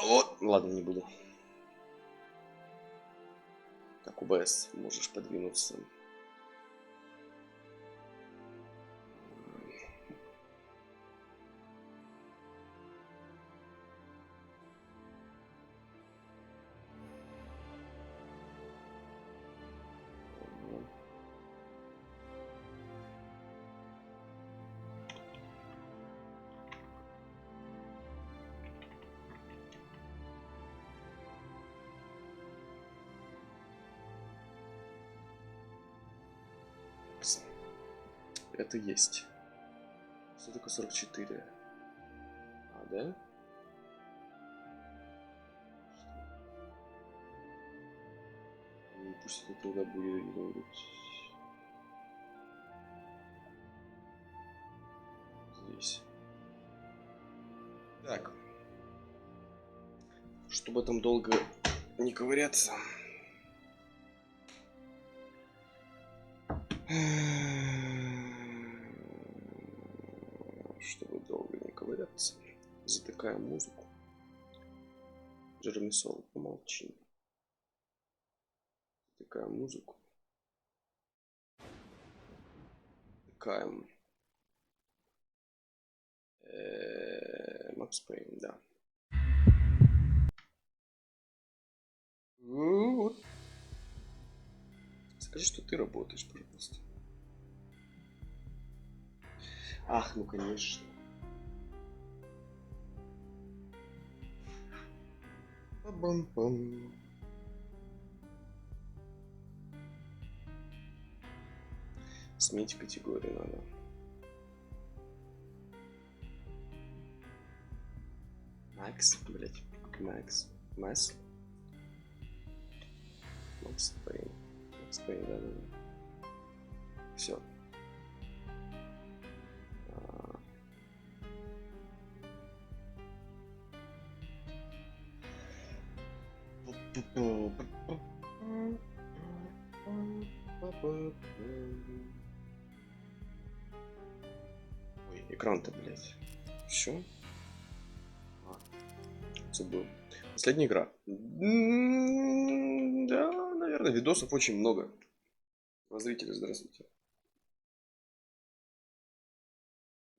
Вот, ладно, не буду. Так, УБС, можешь подвинуться. Это есть. Что такое 44? А, да? Ну, пусть это тогда будет здесь. Так. Чтобы там долго не ковыряться. Чтобы долго не ковыряться, затыкаем музыку. Джереми Сол, помолчи. Затыкаем музыку. Затыкаем. Макс Пейн, да. Вот. Скажи, что ты работаешь, пожалуйста. Ах, ну конечно. Па-бам-пам. Сменить категорию надо. Макс, блять. Макс. Макс. Макс Пейн. Макс Пейн, да. Все. Ой, экран-то, блядь. Все. Забыл. Последняя игра. Да, наверное, видосов очень много. Зрители, здравствуйте.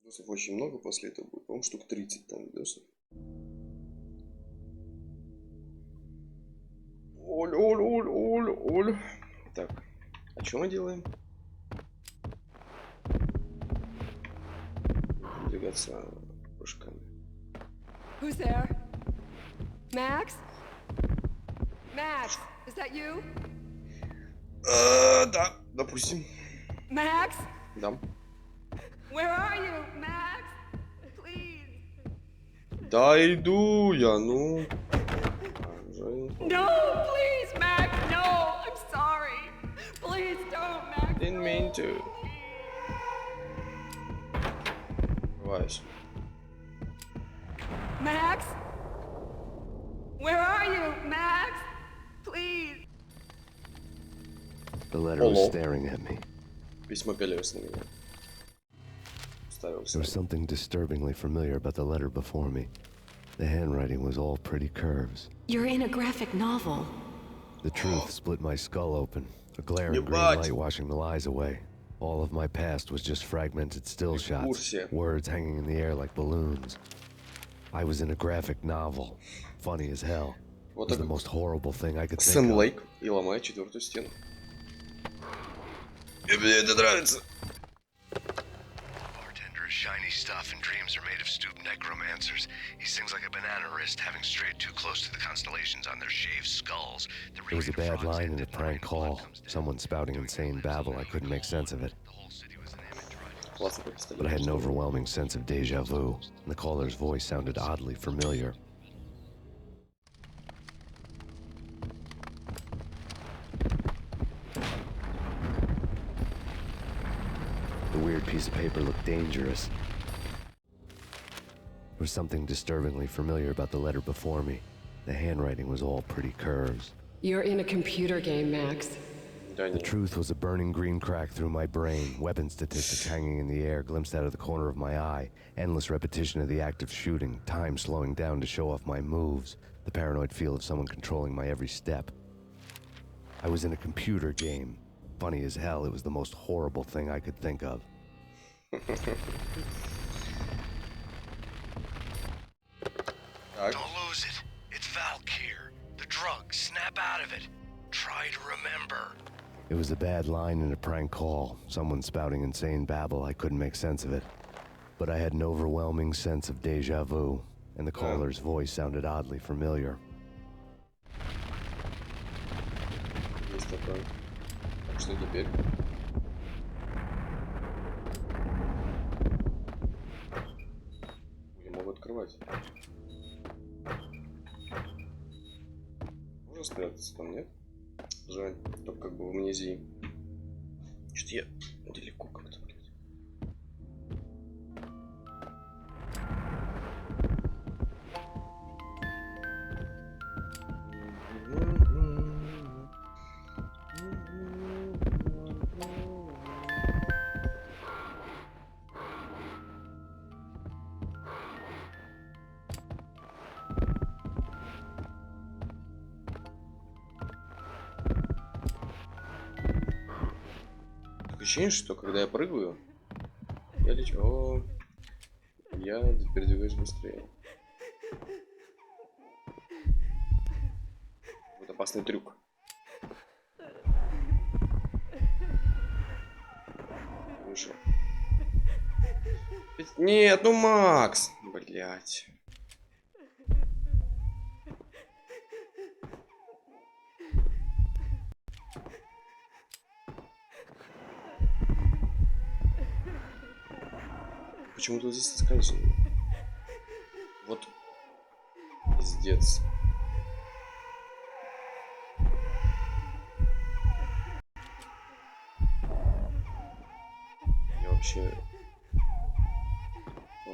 Видосов очень много после этого будет. По-моему, штук 30 там видосов. Оль. Так, а что мы делаем? Двигаться прыжками. Who's there? Max? Max, is that you? Да, допустим. Max? Да. Where are you, Max? Please. Да, иду я, ну. No, please, Max, no, I'm sorry. Please don't, Max. Didn't mean to. Давай. Max? Where are you, Max? Please. The letter was staring at me. Письмо пялилось на меня. There was something disturbingly familiar about the letter before me. The handwriting was all pretty curves. You're in a graphic novel. The truth split my skull open, a glaring green light washing the lies away. All of my past was just fragmented still shots, words hanging in the air like balloons. I was in a graphic novel. Funny as hell. It was the most horrible thing I could think of. Сын Лейк и ломает четвертую стену. И мне это нравится. Bartender is shiny stuff and dreams are made of stooped necromancers. He sings like a banana wrist, having strayed too close to the constellations on their shaved skulls. It was a bad line in a prank call. Someone spouting insane babble. I couldn't make sense of it. But I had an overwhelming sense of deja vu, and the caller's voice sounded oddly familiar. The weird piece of paper looked dangerous. There was something disturbingly familiar about the letter before me. The handwriting was all pretty curves. You're in a computer game, Max. The truth was a burning green crack through my brain, weapon statistics hanging in the air, glimpsed out of the corner of my eye, endless repetition of the act of shooting, time slowing down to show off my moves, the paranoid feel of someone controlling my every step. I was in a computer game. Funny as hell, it was the most horrible thing I could think of. Don't lose it. It's 𝐌𝐀𝐗. The drug. Snap out of it. Try to remember. It was a bad line in a prank call, someone spouting insane babble. I couldn't make sense of it. But I had an overwhelming sense of déjà vu, and the caller's voice sounded oddly familiar. Есть такое. Так что теперь? Я могу открывать. Можно спрятаться там, нет? Жаль, только как бы в амнезии. Что-то я далеко как-то, блядь. Ощущение, что когда я прыгаю, я лечу. О, я передвигаюсь быстрее. Вот опасный трюк. Вышел. Нет, ну Макс! Блять. Почему-то здесь соскальзываю. Вот. Пиздец. Я вообще... О,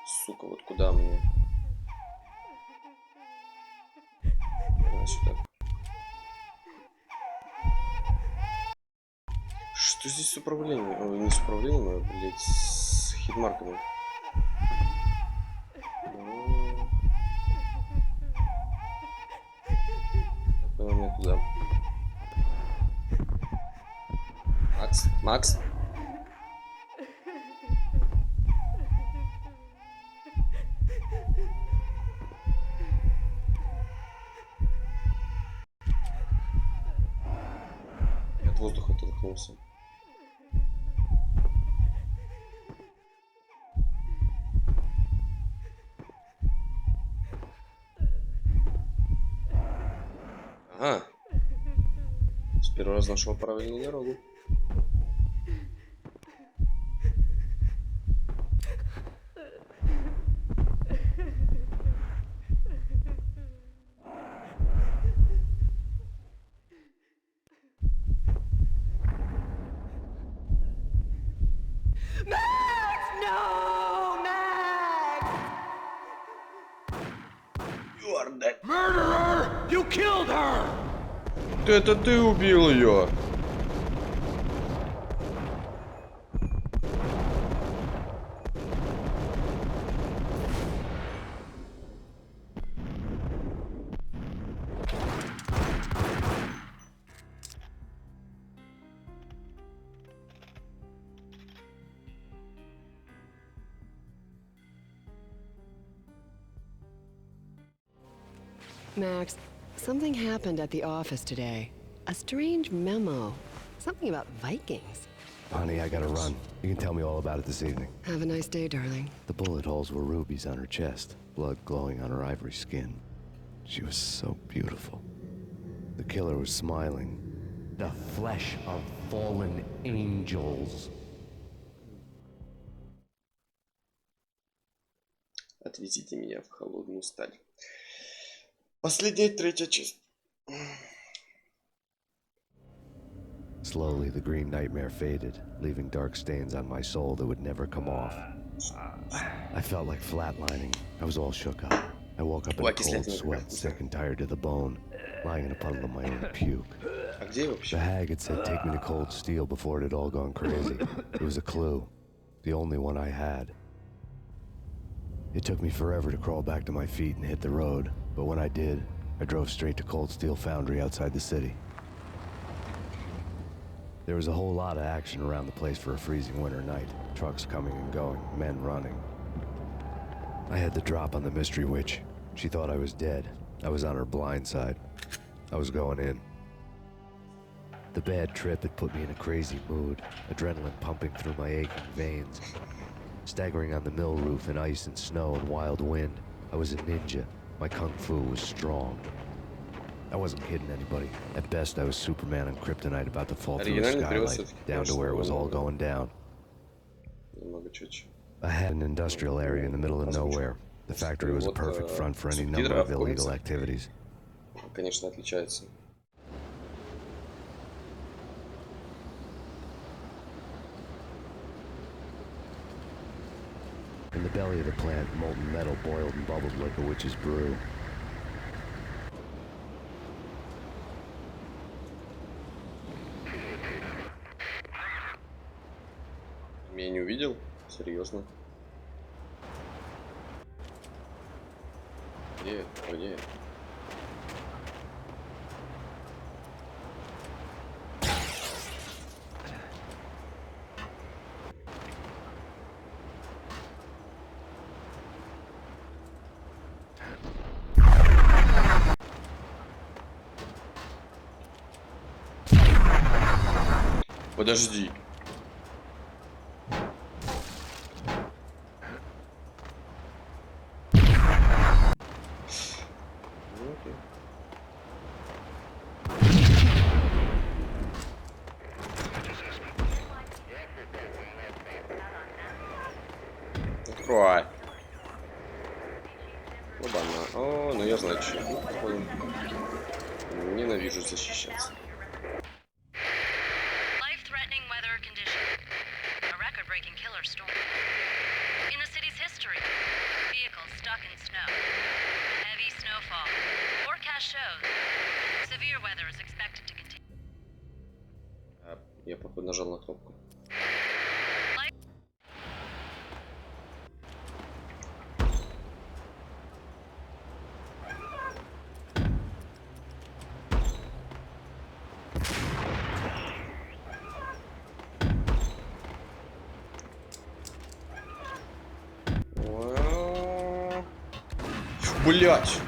сука, вот куда мне? Сюда. Что здесь с управлением? Ой, не с управлением, а, блядь, с хитмарками. Так, мне туда. Макс, Макс. Я от воздуха оттолкнулся. Ага. С первого раза нашел правильную дорогу. Max! No! Max! You are dead. Murderer! You killed her! Это ты убил ее. Max, something happened at the office today. A strange memo. Something about Vikings. Honey, I gotta run. You can tell me all about it this evening. Have a nice day, darling. The bullet holes were rubies on her chest, blood glowing on her ivory skin. She was so beautiful. The killer was smiling. The flesh of fallen angels. Отвезите меня в холодную сталь. Последняя, третья часть. Slowly, the green nightmare faded, leaving dark stains on my soul that would never come off. I felt like flatlining. I was all shook up. I woke up in a cold sweat, sick and tired to the bone, lying in a puddle of my own puke. А где вообще? The hag had said, "Take me to Cold Steel" before it had all gone crazy. It was a clue, the only one I had. It took me forever to crawl back to my feet and hit the road, but when I did, I drove straight to Cold Steel Foundry outside the city. There was a whole lot of action around the place for a freezing winter night. Trucks coming and going, men running. I had the drop on the mystery witch. She thought I was dead. I was on her blind side. I was going in. The bad trip had put me in a crazy mood, adrenaline pumping through my aching veins. Staggering on the mill roof in ice and snow and wild wind, I was a ninja. My kung fu was strong. I wasn't kidding anybody. At best, I was Superman on Kryptonite about to fall through a skylight, down to where it was all going down. I had an industrial area in the middle of nowhere. The factory was a perfect front for any number of illegal activities. Конечно, отличается. In the belly of the plant, molten metal boiled and bubbled like a witch's brew. Меня не увидел? Серьезно? Где? Где? Подожди. Открой. Оба-на. О, ну я знаю, что. Ненавижу защищаться. Я, походу, нажал на кнопку. Блять!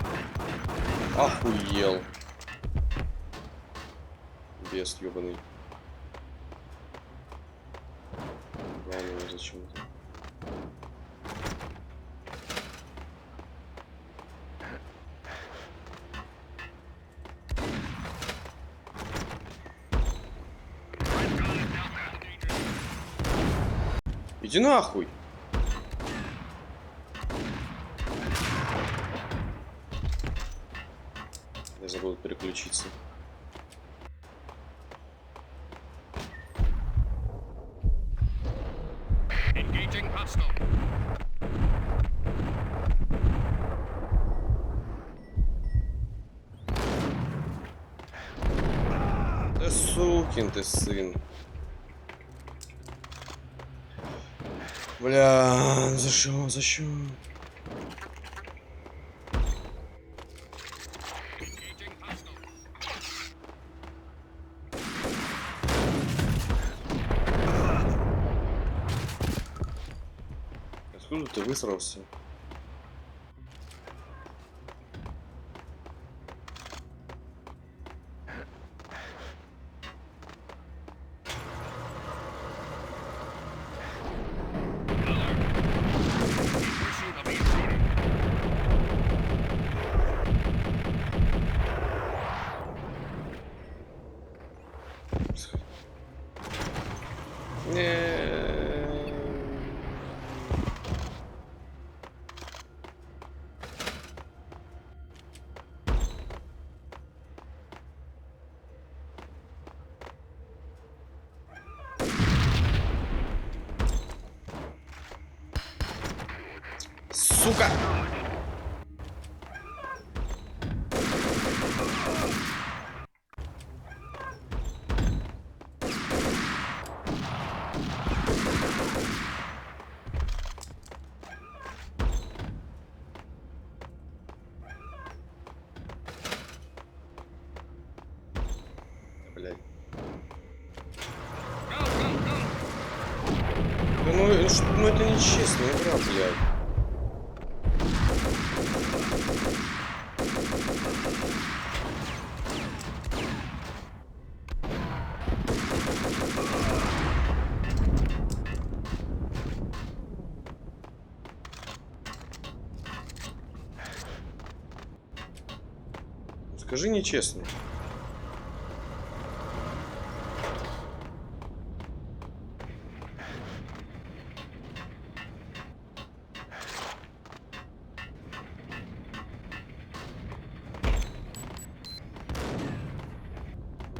Охуел. Бес ёбаный. Ладно, зачем-то. Иди нахуй! Я забыл переключиться. Да сукин ты сын. Бля, за что? За что? Откуда ты высрался? Сука! Ну это нечестная игра, блядь. Скажи нечестно.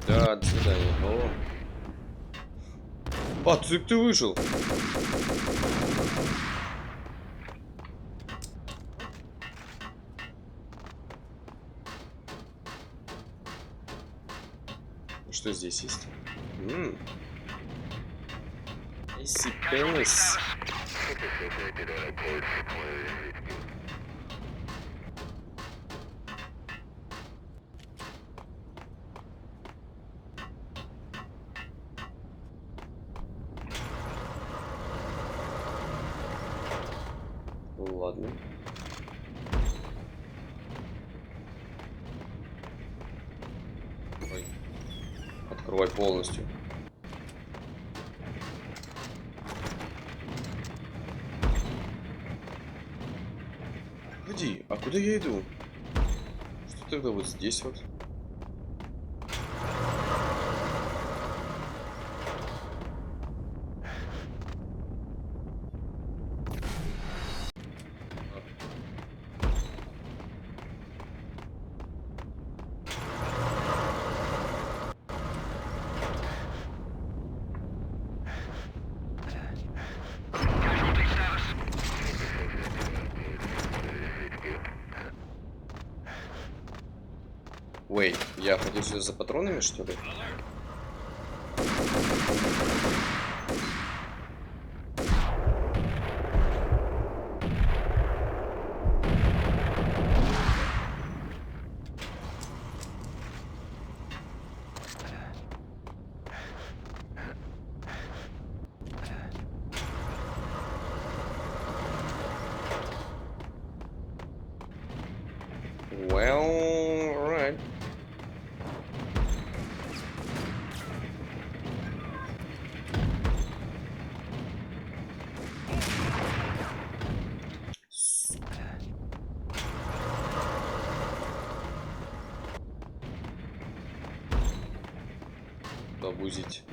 Да, до свидания. О. Пацик, ты вышел. Что здесь есть? Иси пенис. Ладно. Ой. Открывай полностью. Погоди, а куда я иду? Что тогда вот здесь вот? Ой, я ходил сюда за патронами, что ли? Well, alright. Обузить.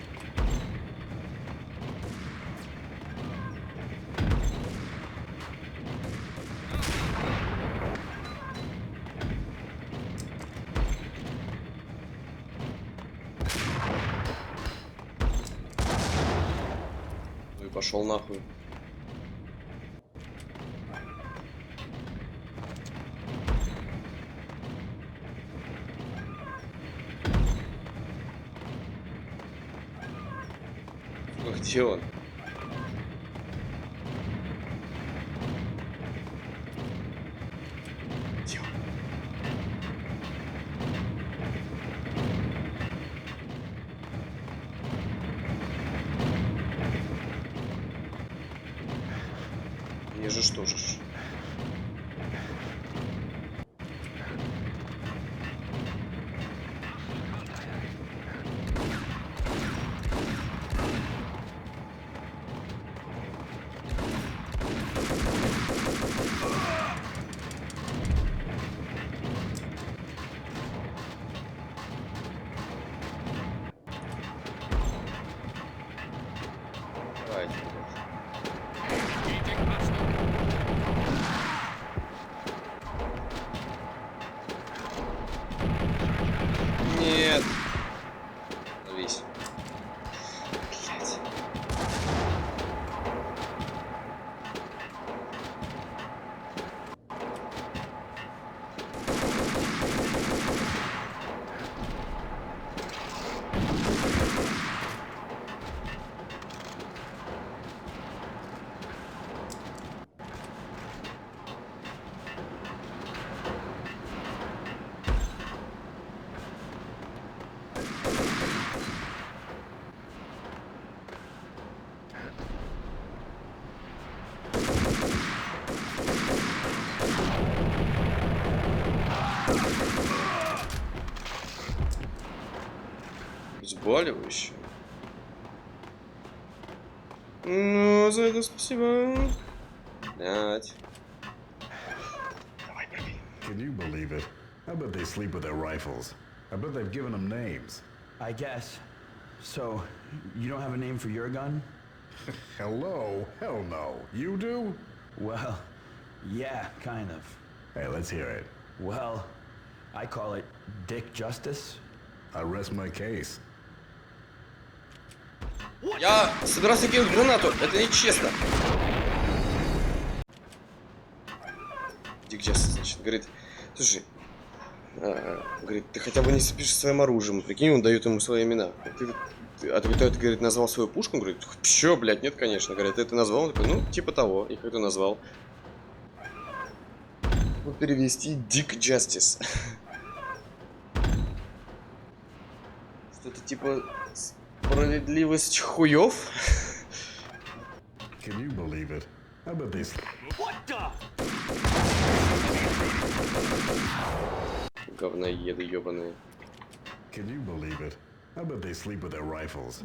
Ну и пошел нахуй. Где он? Где он? Мне же что же? Давайте. обезболивающее. Ну, за это спасибо. Блять. Давай, пробей. Can you believe it? I bet they sleep with their rifles. I bet they've given them names. I guess. So, you don't have a name for your gun? Hello? Hell no. You do? Well, yeah, kind of. Hey, let's hear it. Well, I call it Dick Justice. I rest my case. Я собирался кинуть гранату. Это нечестно. Дик Джастис, значит, говорит, слушай, говорит, ты хотя бы не спишь своим оружием. Прикинь, он дает ему свои имена. А ты, говорит, назвал свою пушку? Он говорит, чё, блядь, нет, конечно. Говорит, ты назвал? Он такой, ну, типа того. И как ты назвал? Вот перевести Дик Джастис. Что-то типа справедливость хуёв? Can you believe it? I bet they What the? Говноеды ёбаные. Can you believe it? I bet they sleep with their rifles.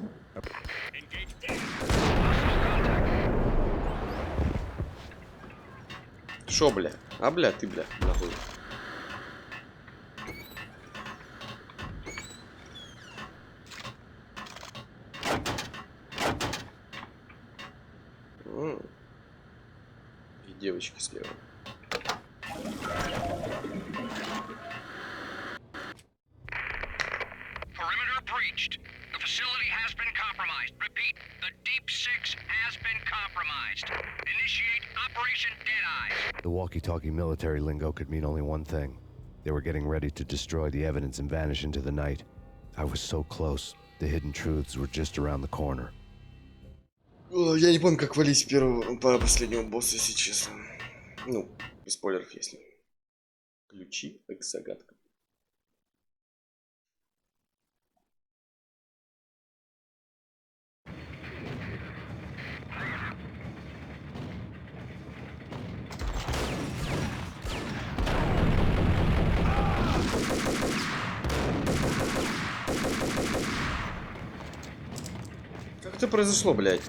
Шо, бля? А, бля, ты, бля, нахуй. И девочки слева. Perimeter breached. The facility has been compromised. Repeat, the Deep Six has been compromised. Initiate Operation Deadeye. The walkie-talkie military lingo could mean only one thing. They were getting ready to destroy the evidence and vanish into the night. I was so close. The hidden truths were just around the corner. Я не помню, как валить по последнему боссу, если честно. Ну, без спойлеров, если. Ключи к загадкам. Как это произошло, блядь?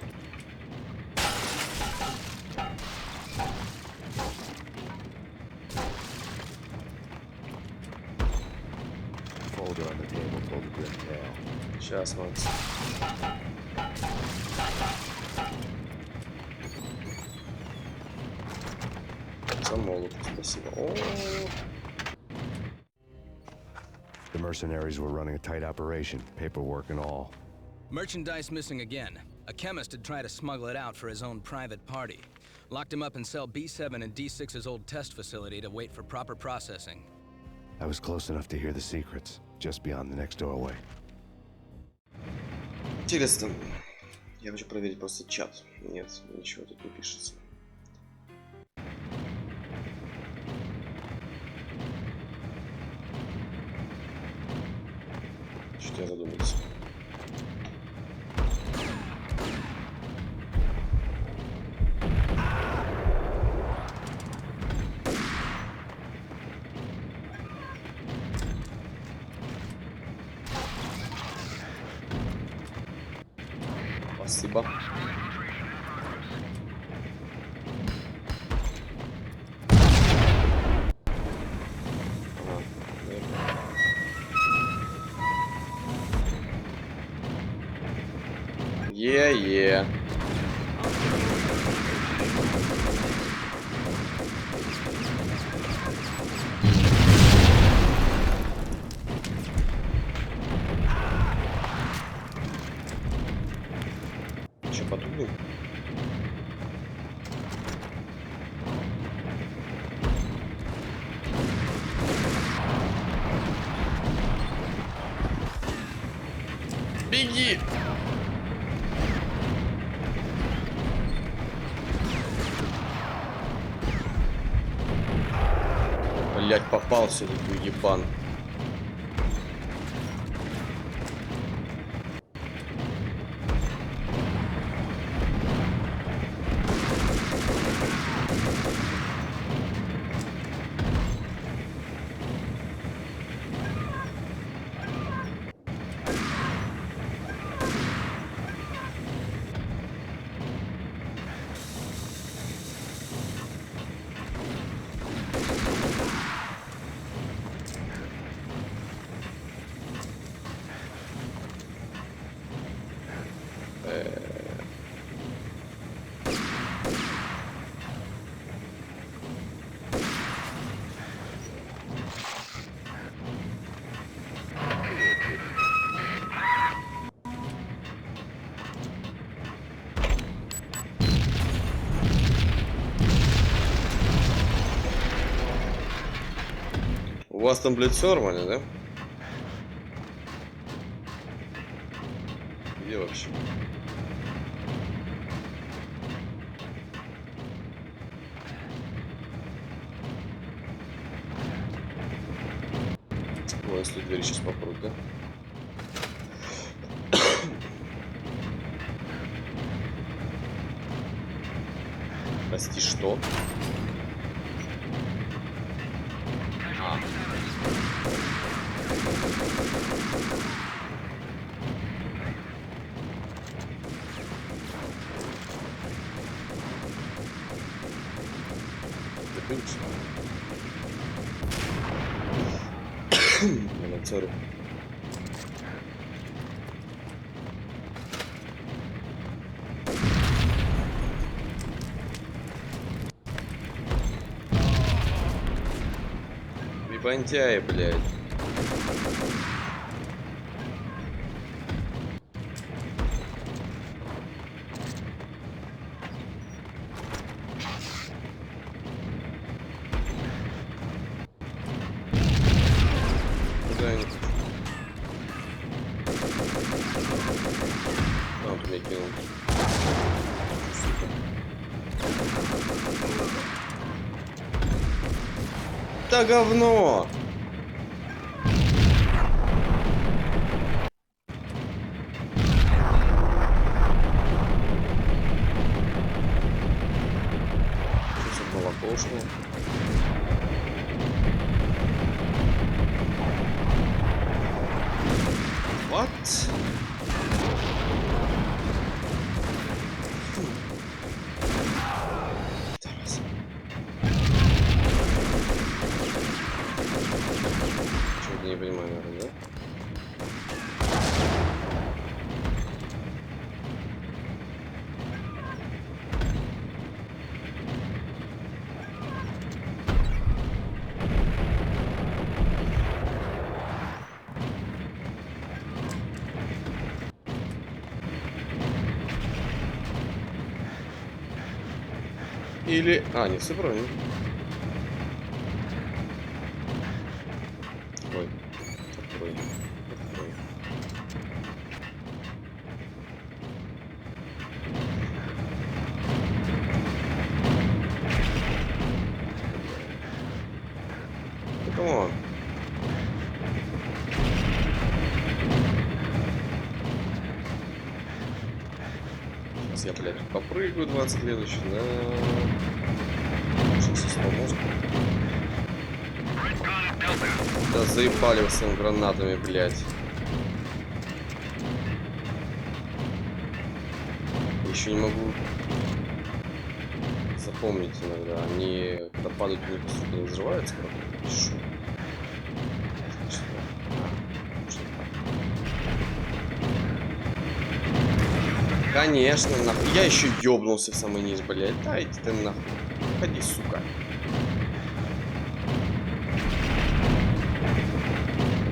Сейчас, Макс. За молот, спасибо. The mercenaries were running a tight operation, paperwork and all. Merchandise missing again. A chemist had tried to smuggle it out for his own private party. Locked him up in cell B7 in D6's old test facility to wait for proper processing. I was close enough to hear the secrets, just beyond the next doorway. Интересно. Я хочу проверить просто чат. Нет, ничего тут не пишется. Что-то я задумался. Спасибо. Е-е. Че, потугнул? Беги! Блять, попался, ебан. У вас там, блядь, все нормально, да? Где вообще? Ой, если дверь сейчас попрут, да? Прости, что? Сори. Бантяи, блядь. Куда они? А, он меня кинул. Да говно! Сейчас молоко ушло. What? Чего-то не понимаю, наверное, да? Или... А, нет, все правильно. Ой. Открой. Открой. Ну, камон. Сейчас я, блядь, попрыгаю 20 лет еще, да. Сейчас поможет. Да заебали вы своими гранатами, блядь. Еще не могу запомнить иногда. Они, когда падают, у них сука не взрываются, правда? Шо? Конечно, нахуй. Я еще ёбнулся в самый низ, блядь. Да иди ты нахуй. Ходи, сука.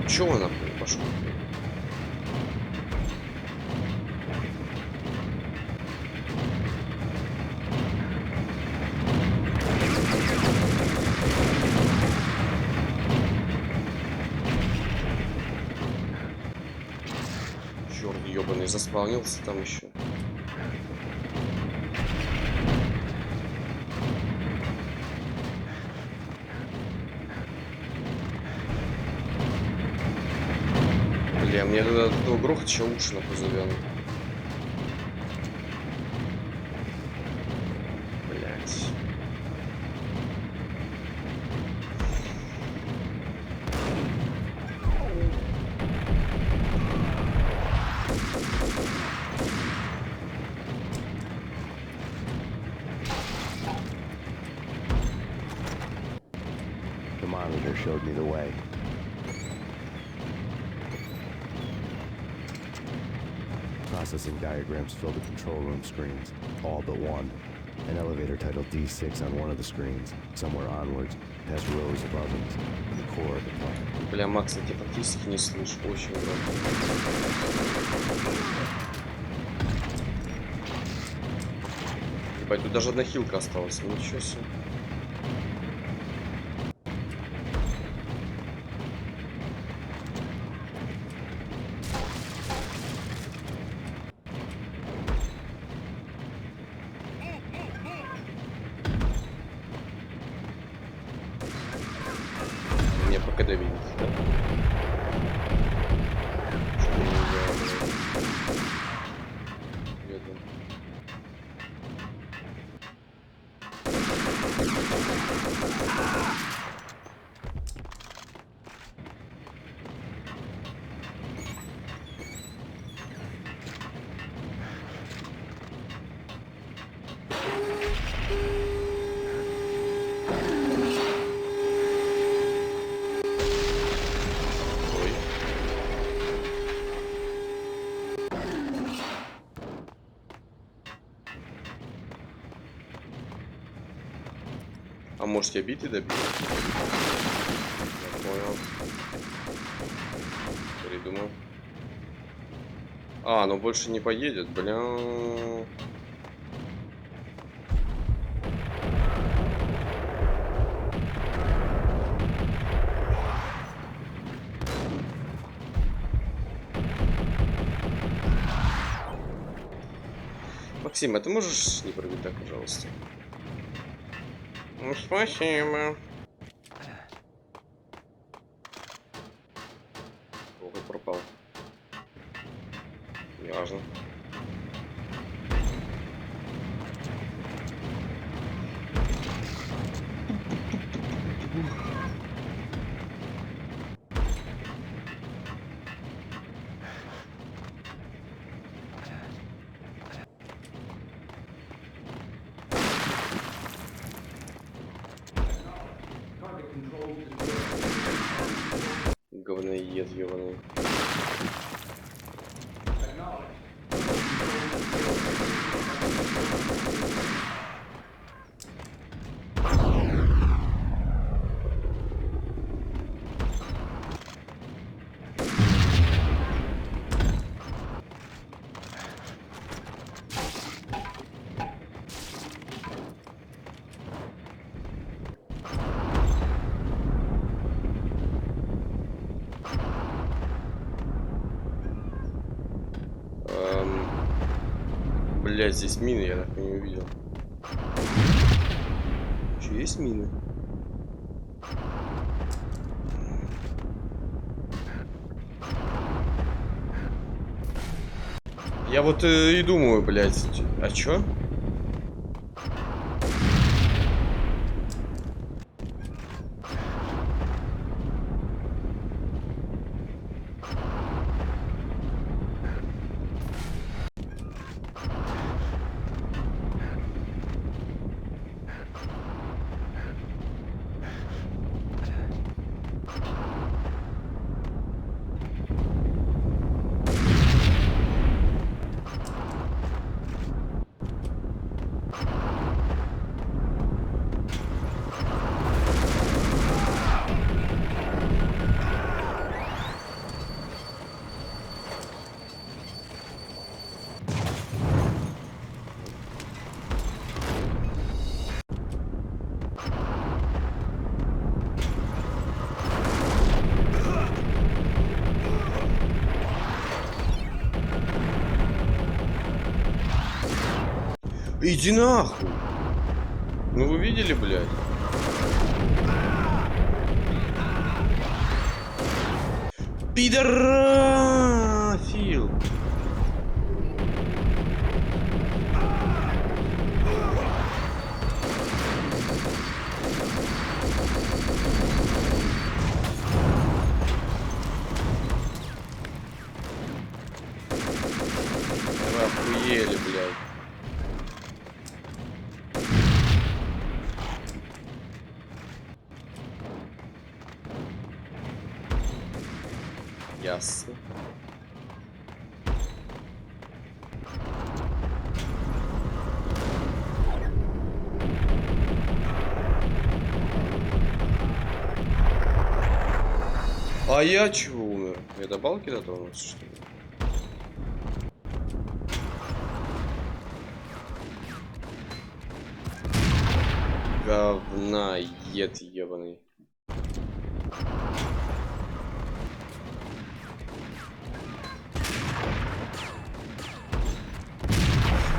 Чего он нахуй пошел? Черт ебаный, заспавнился там еще. Бля, мне туда от этого грохот еще уши нахуй завяну. Блять. The monitor showed me the way. Processing diagrams filled the control room screens, all but one. An elevator titled D6 on one of the screens, somewhere onwards, past rows of ovens, the core of the plant. Бля, Макс, я тебя практически не слышу, очень громко. Ебать, тут даже одна хилка осталась, ничего себе. как это видеть? Да? А может я бить и добить? Я понял. Придумал. А, ну больше не поедет, бля. Максим, а ты можешь не пробить так, пожалуйста? Ну, спасибо. Ого, пропал. Неважно. Говноед ёбаный. Блять, здесь мины, я так и не увидел. Че, есть мины? Я вот и думаю, блять, а чё? Иди нахуй! Ну вы видели, блядь? Пидорафил! Вы охуели, блядь. Ясно. А я чего умер? Я до балки дотронулся, что ли? Говноед ебаный.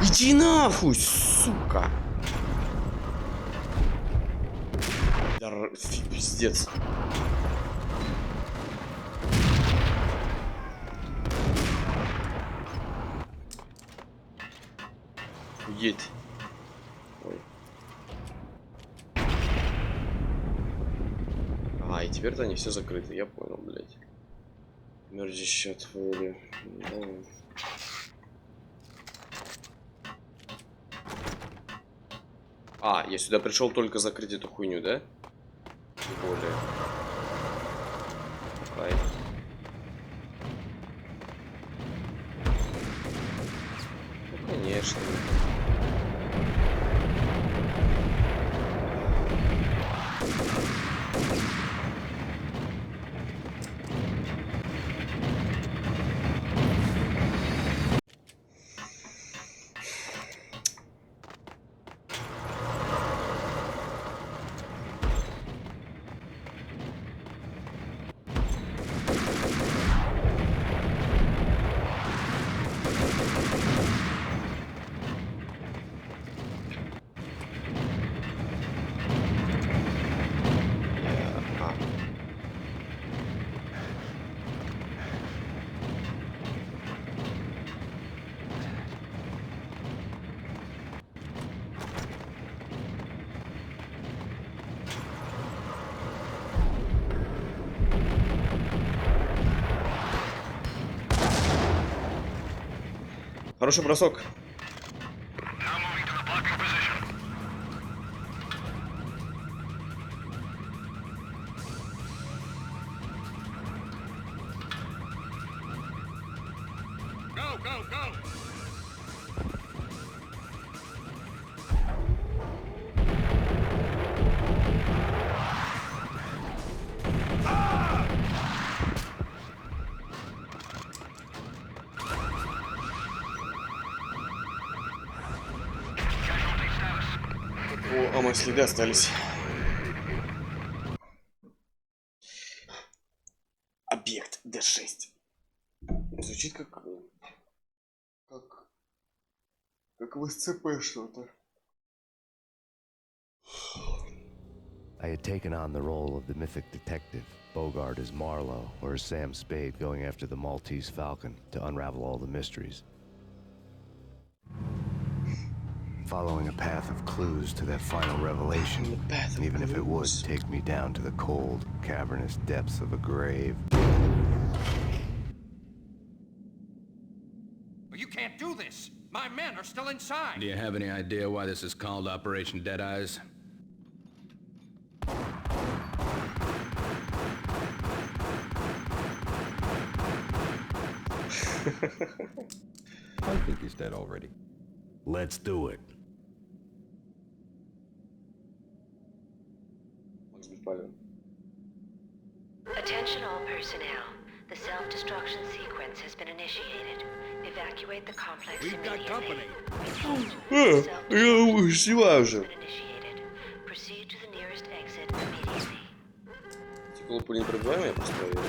Иди нахуй, сука! Пиздец. Офигеть. Ой. Ага, и теперь-то они все закрыты, я понял, блядь. Мерзище отвели. Ну. А, я сюда пришел только закрыть эту хуйню, да? Тем более. Кайф. Ну, конечно. Хороший бросок. О, мои следы остались. Объект D6. Звучит как в СЦП что-то. I had taken on the role of the mythic detective, Bogart as Marlowe, or as Sam Spade going after the Maltese Falcon to unravel all the mysteries. Following a path of clues to that final revelation, even if it would take me down to the cold, cavernous depths of a grave. You can't do this! My men are still inside! Do you have any idea why this is called Operation Deadeyes? I think he's dead already. Let's do it. Attention all personnel. The self-destruction sequence has been initiated. Evacuate the complex immediately. Я ушла уже. Proceed to the nearest exit immediately. Стекло пуленепробиваемое, я просто проверю.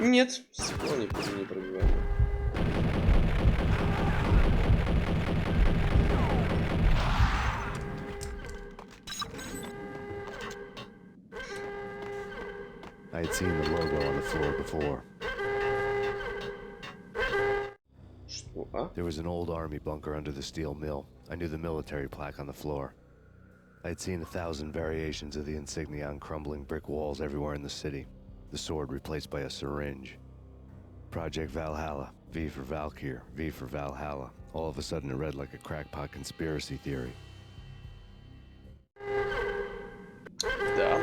Нет, стекло не пуленепробиваемое. I had seen the logo on the floor before. There was an old army bunker under the steel mill. I knew the military plaque on the floor. I had seen 1,000 variations of the insignia on crumbling brick walls everywhere in the city. The sword replaced by a syringe. Project Valhalla, V for Valkyr, V for Valhalla. All of a sudden it read like a crackpot conspiracy theory. Да,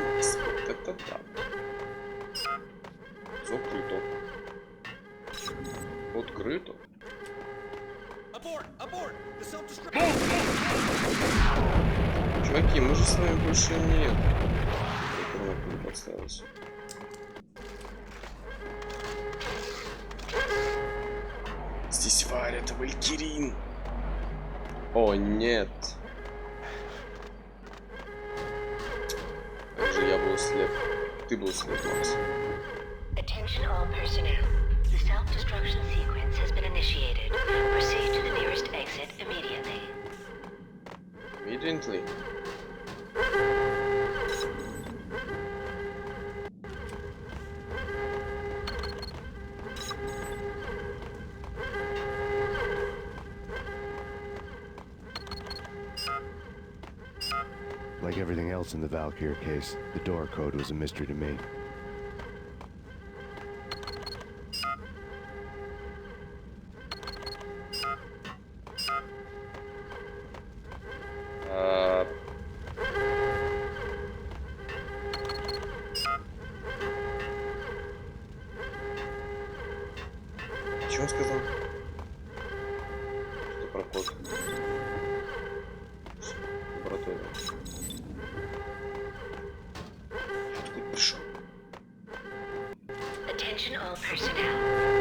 это да. Закрыто. Открыто. Чуваки, мы же с вами больше нет. Кнопку не подставился. Здесь варят валькирин. О, нет. Как же я был слеп. Ты был слеп, Макс. Attention all personnel. The self-destruction sequence has been initiated. Proceed to the nearest exit immediately. Immediately? Like everything else in the 𝐌𝐀𝐗 case, the door code was a mystery to me. Что он сказал? Что про код? Лаборатория. Откуда пришел? Attention all personnel.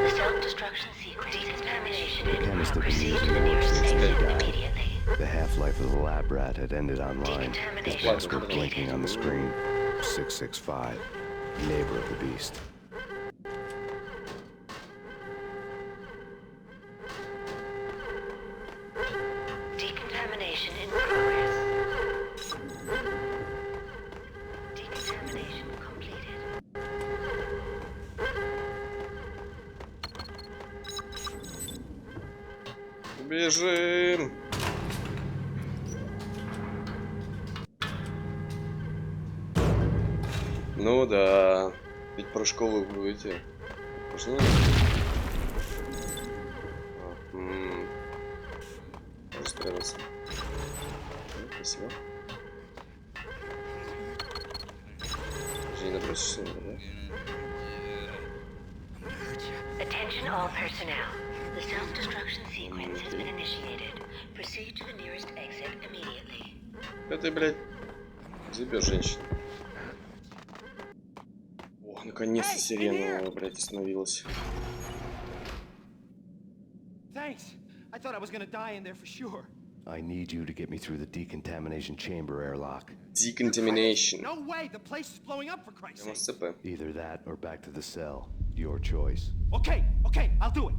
The self-destruction sequence decontamination and Chemist had been proceed to using the the nearest since exit they died. immediately. The half-life of the lab rat had ended online. His Decontamination password blinking completed. on the screen. 665. Neighbor of the beast. Decontamination in progress. Decontamination completed. Бежим! Ну да. Ведь прыжковые будете. Можно? Расстроился. Спасибо. Ты же не набросишься, да? Attention all personnel. The self-destruction sequence has been initiated. Proceed to the nearest exit immediately. Да ты, блядь, забьешь женщину. О, наконец-то сирена, блядь, остановилась. Thanks. I thought I was gonna die in there for sure. I need you to get me through the decontamination chamber airlock. Decontamination. No way! The place is blowing up for Christ's Прямо sake. с ЦП. Either that or back to the cell. Your choice. Okay, I'll do it.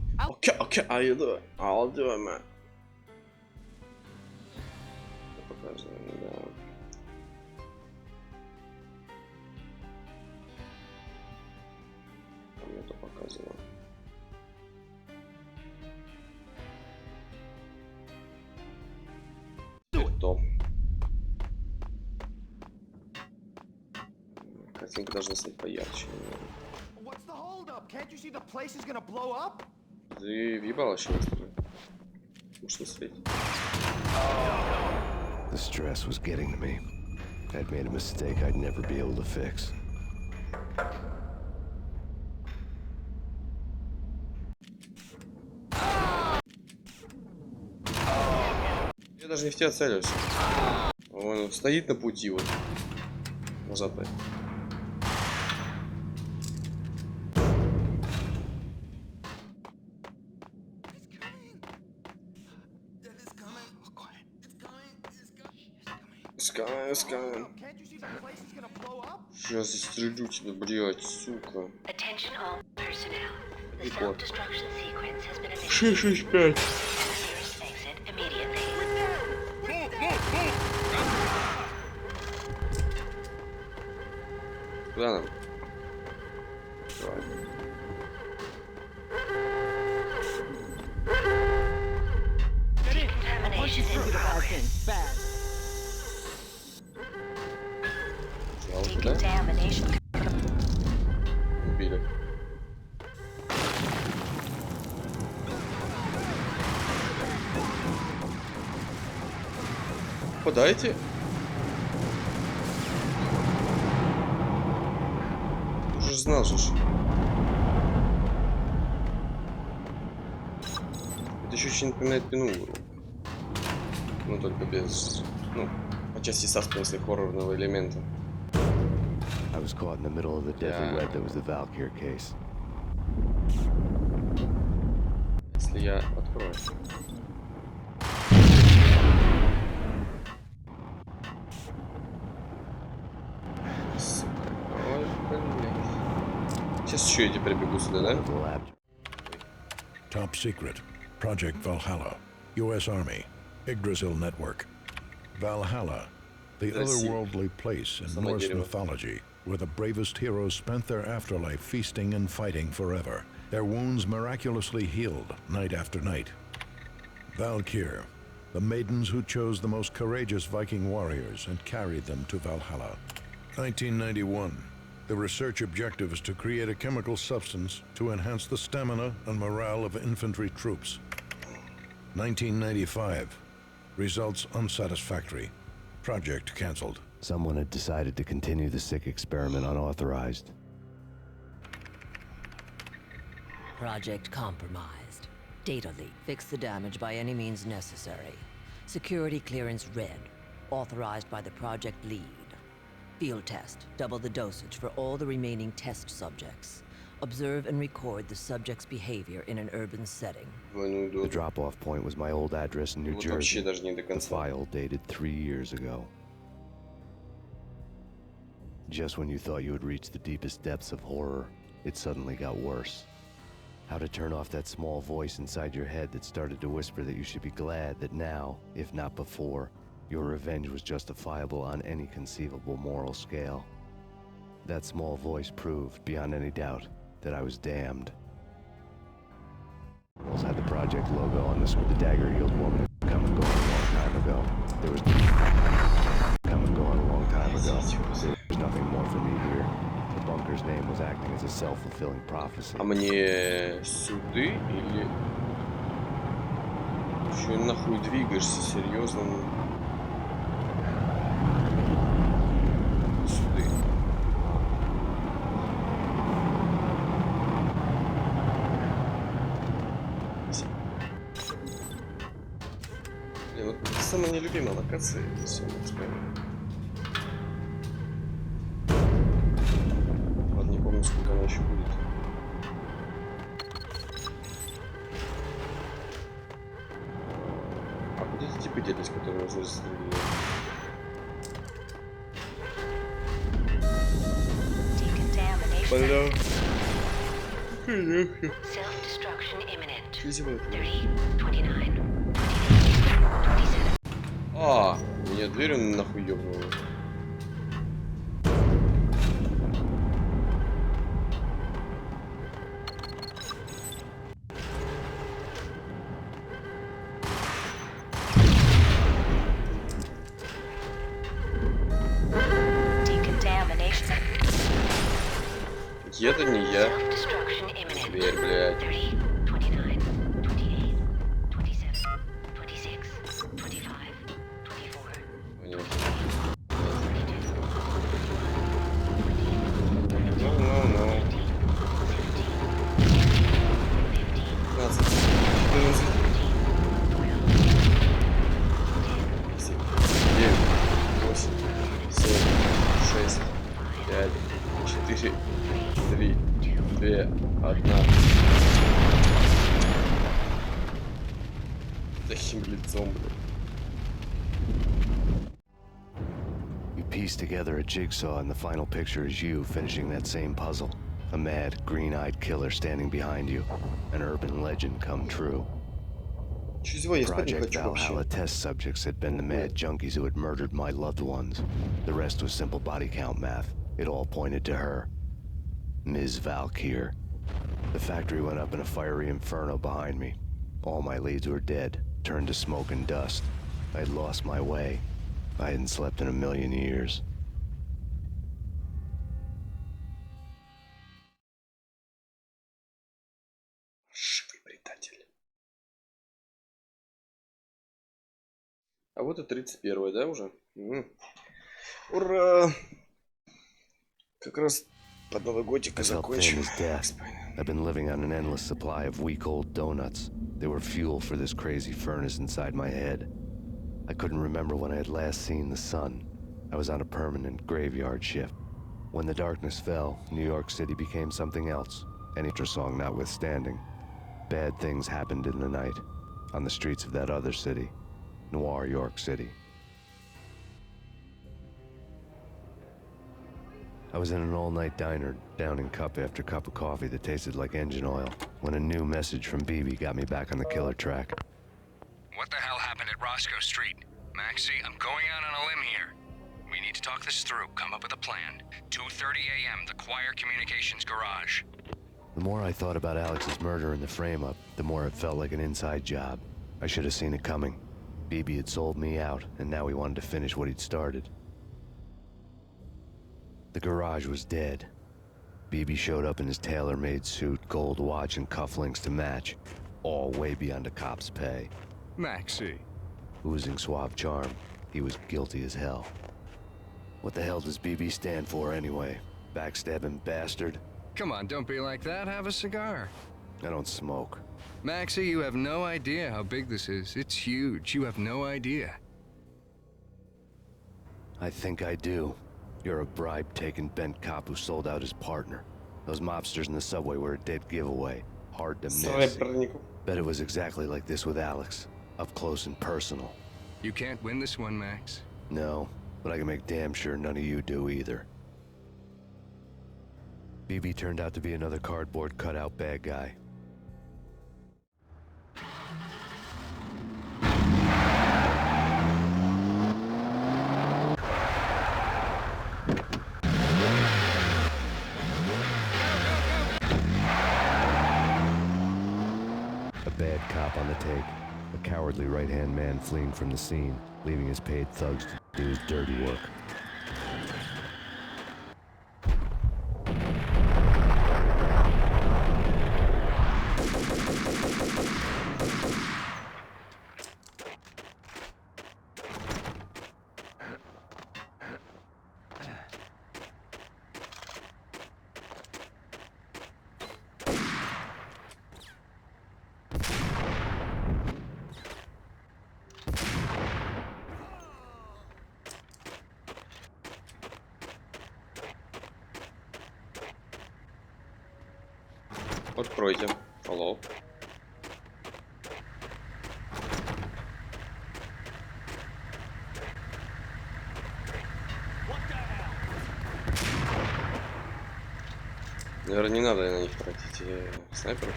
Okay, I'll do it. I'll do it, man. Показываем, да. Там это показывало. То. Картинка должна стать поярче. What's the holdup? Can't you see the place is gonna blow up? Ты въебала еще раз. Может не светить. The stress was getting to me. I'd made a mistake I'd never be able to fix. Я даже не в тебя целюсь. Он стоит на пути вот. Назад пойдет. Скан. Сейчас застрелю тебя, блядь, сука. Attention all personnel. The Прикол. self-destruction sequence has been initiated. 665. To the nearest exit immediately. Куда нам? Давай. Decontamination in progress. Сначала туда. Decontamination. Убили. Подайте. Уже знал же. Это еще очень напоминает Пенулу. Ну только без, ну, по части саспенса и хоррорного элемента. I was caught in the middle of the deadly web that was the 𝐌𝐀𝐗 case. Если я открою. Сука. Ой, блин. Сейчас еще эти прибегу сюда, да? The lab. Top secret. Project Valhalla. U.S. Army. Yggdrasil Network. Valhalla. The otherworldly place in Norse mythology where the bravest heroes spent their afterlife feasting and fighting forever. Their wounds miraculously healed night after night. 𝐌𝐀𝐗 The maidens who chose the most courageous Viking warriors and carried them to Valhalla. 1991. The research objective is to create a chemical substance to enhance the stamina and morale of infantry troops. 1995. Results unsatisfactory. Project cancelled. Someone had decided to continue the sick experiment unauthorized. Project compromised. Data leak. Fix the damage by any means necessary. Security clearance red. Authorized by the project lead. Field test. Double the dosage for all the remaining test subjects. Observe and record the subject's behavior in an urban setting. The drop-off point was my old address in New Jersey. The file dated 3 years ago. Just when you thought you had reached the deepest depths of horror, it suddenly got worse. How to turn off that small voice inside your head that started to whisper that you should be glad that now, if not before, your revenge was justifiable on any conceivable moral scale. That small voice proved, beyond any doubt, that I was damned. Also had the project logo on this with the dagger-heeled woman. Come and go a long time ago. There was... Come and go a long time ago. There's nothing more for me here. The bunker's name was acting as a self-fulfilling prophecy. А мне сюды или... Чё нахуй двигаешься, серьезно? Сюды. Вот это самая нелюбимая локация. Все, ладно, не помню, сколько она еще будет. А куда эти типы делись, которые уже застрелили? Бля. Self-destruction imminent. 30, 29, 28, 27. А, меня дверь он нахуй ёбнула. Это не я. Дверь, блядь. You piece together a jigsaw and the final picture is you finishing that same puzzle. A mad, green-eyed killer standing behind you. An urban legend come true. Project Valhalla test subjects had been the mad junkies who had murdered my loved ones. The rest was simple body count math. It all pointed to her. Ms. 𝐌𝐀𝐗. The factory went up in a fiery inferno behind me. All my leads were dead, turned to smoke and dust. I had lost my way. I hadn't slept in a million years. А вот и 31-й, да, уже? Ура! Как раз под Новый годик и закончим. I've been living on an endless supply of week-old donuts. They were fuel for this crazy furnace inside my head. I couldn't remember when I had last seen the sun. I was on a permanent graveyard shift. When the darkness fell, New York City became something else, an intro song notwithstanding. Bad things happened in the night, on the streets of that other city, Noir York City. I was in an all-night diner, downing cup after cup of coffee that tasted like engine oil, when a new message from BB got me back on the killer track. What the hell happened at Roscoe Street? Maxie, I'm going out on a limb here. We need to talk this through, come up with a plan. 2:30 a.m., the Choir Communications Garage. The more I thought about Alex's murder and the frame-up, the more it felt like an inside job. I should have seen it coming. BB had sold me out, and now he wanted to finish what he'd started. The garage was dead. BB showed up in his tailor-made suit, gold watch, and cufflinks to match, all way beyond a cop's pay. Maxie. Oozing suave charm, he was guilty as hell. What the hell does BB stand for anyway? Backstabbing bastard? Come on, don't be like that. Have a cigar. I don't smoke. Maxie, you have no idea how big this is. It's huge. You have no idea. I think I do. You're a bribe-taking bent cop who sold out his partner. Those mobsters in the subway were a dead giveaway. Hard to miss. Bet it was exactly like this with Alex. Up close and personal. You can't win this one, Max. No, but I can make damn sure none of you do either. BB turned out to be another cardboard cutout bad guy. A bad cop on the take. A cowardly right-hand man fleeing from the scene, leaving his paid thugs to do his dirty work. Откройте. Алло. Наверное, не надо на них тратить снайперку.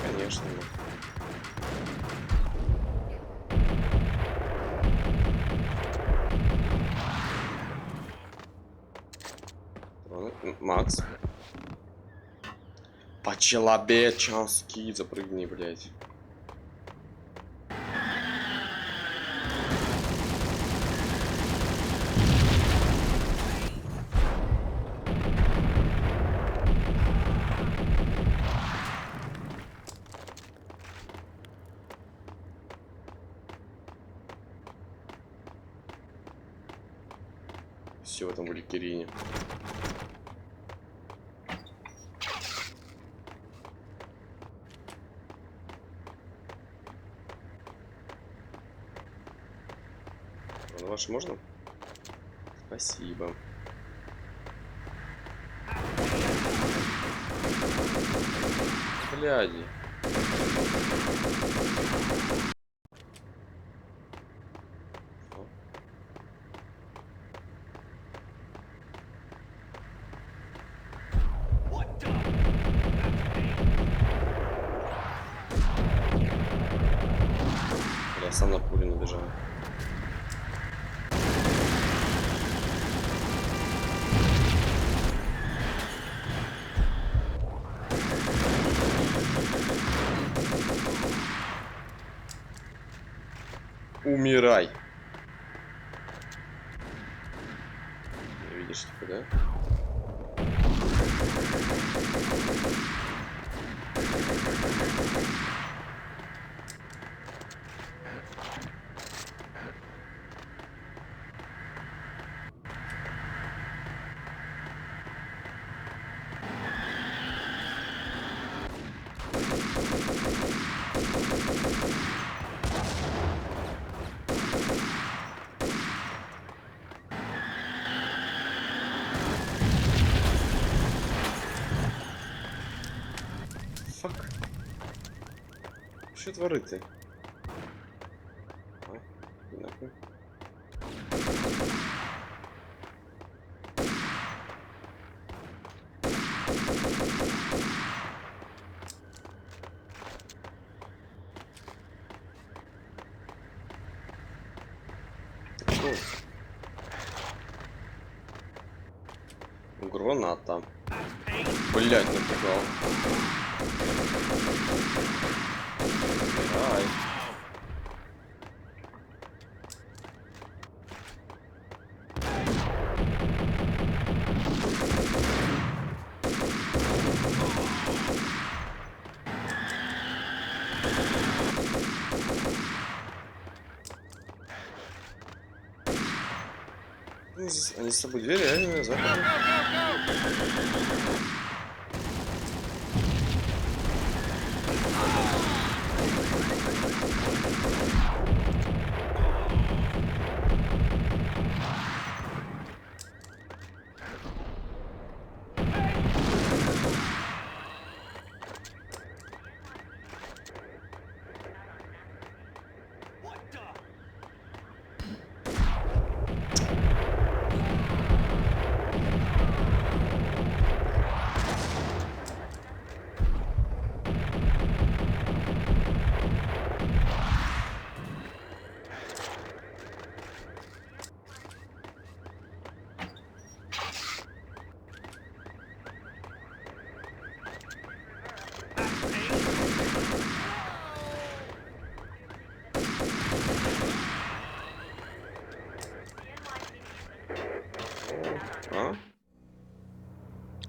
Конечно. Макс. По-человечески запрыгни, блядь. Все в этом были Кирине. На ваш можно? Спасибо. Бляди. Я сам на пулю набежал. Умирай. Не видишь, типа, да? Фак. Що творити? А, нахуй. Граната. Блять, напугал. Ай. Они с собой двери реально закрыли.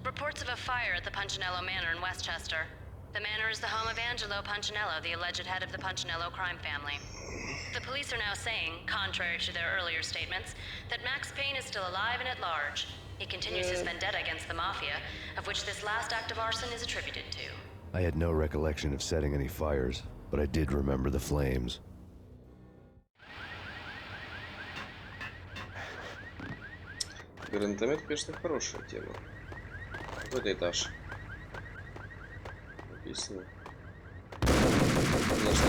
Reports of a fire at the Punchinello Manor in Westchester. The manor is the home of Angelo Punchinello, the alleged head of the Punchinello crime family. The police are now saying, contrary to their earlier statements, that Max Payne is still alive and at large. He continues his vendetta against the Mafia, of which this last act of arson is attributed to. I had no recollection of setting any fires, but I did remember the flames. Гранатомет, конечно, хорошая тема. Какой-то этаж. Написано. Конечно,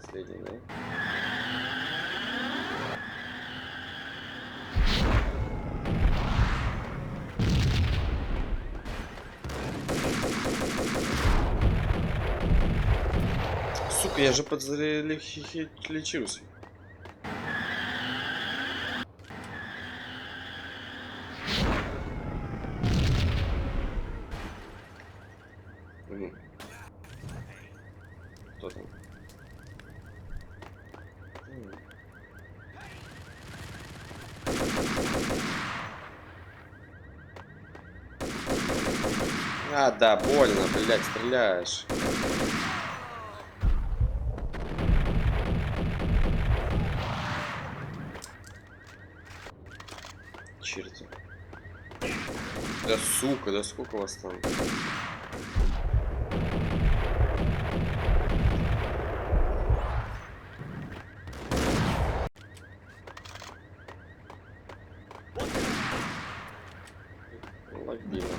последний, да? Сука, я же подлечился. Кто там? А, да, больно, блядь, стреляешь. Черт. Да сука, да сколько вас там? Лобина.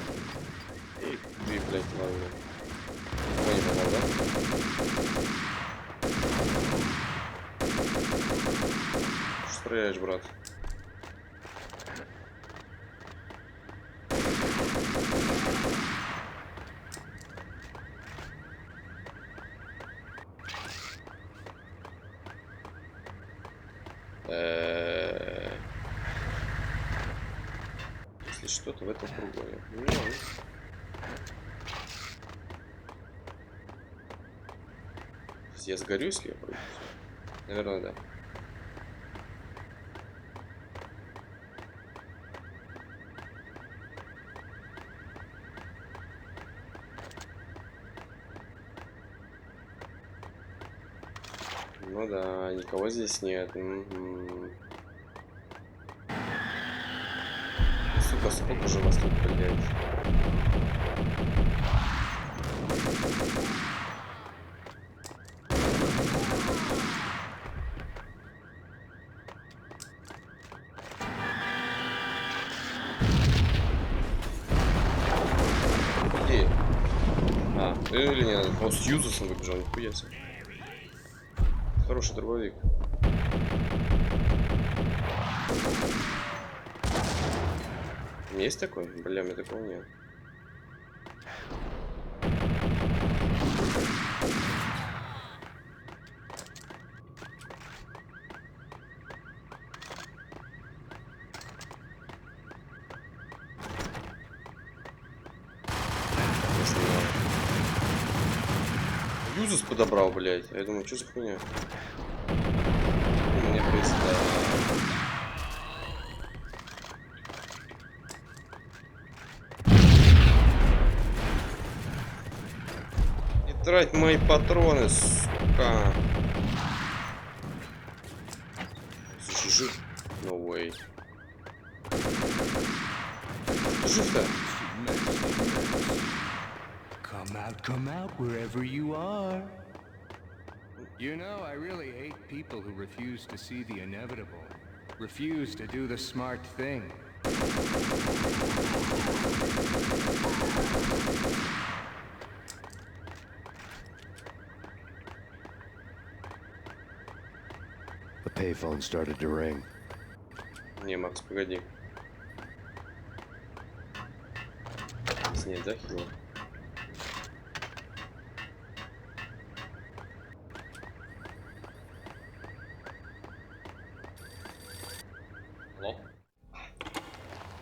Эй, ты, блядь, ладно. Ой, не попал, да? Что стреляешь, брат? Если что-то в этом фургоне. Я сгорю, если я пройду. Наверное, да. Ну да, никого здесь нет. Сука, сколько же вас тут, блядь? Где? А, или нет? Он с Юзусом выбежал, нихуя себе. Хороший дробовик. Есть такой? Бля, мне такого нет. Узус подобрал, блядь. Я думаю, что за хуйня? Мне происходит. Не трать мои патроны, сука. Слушай, жив? No way. Жив-то? Come out, wherever you are. You know, I really hate people who refuse to see the inevitable, refuse to do the smart thing. The payphone started to ring. Не, Макс, погоди. Снять, да, хило? Hello?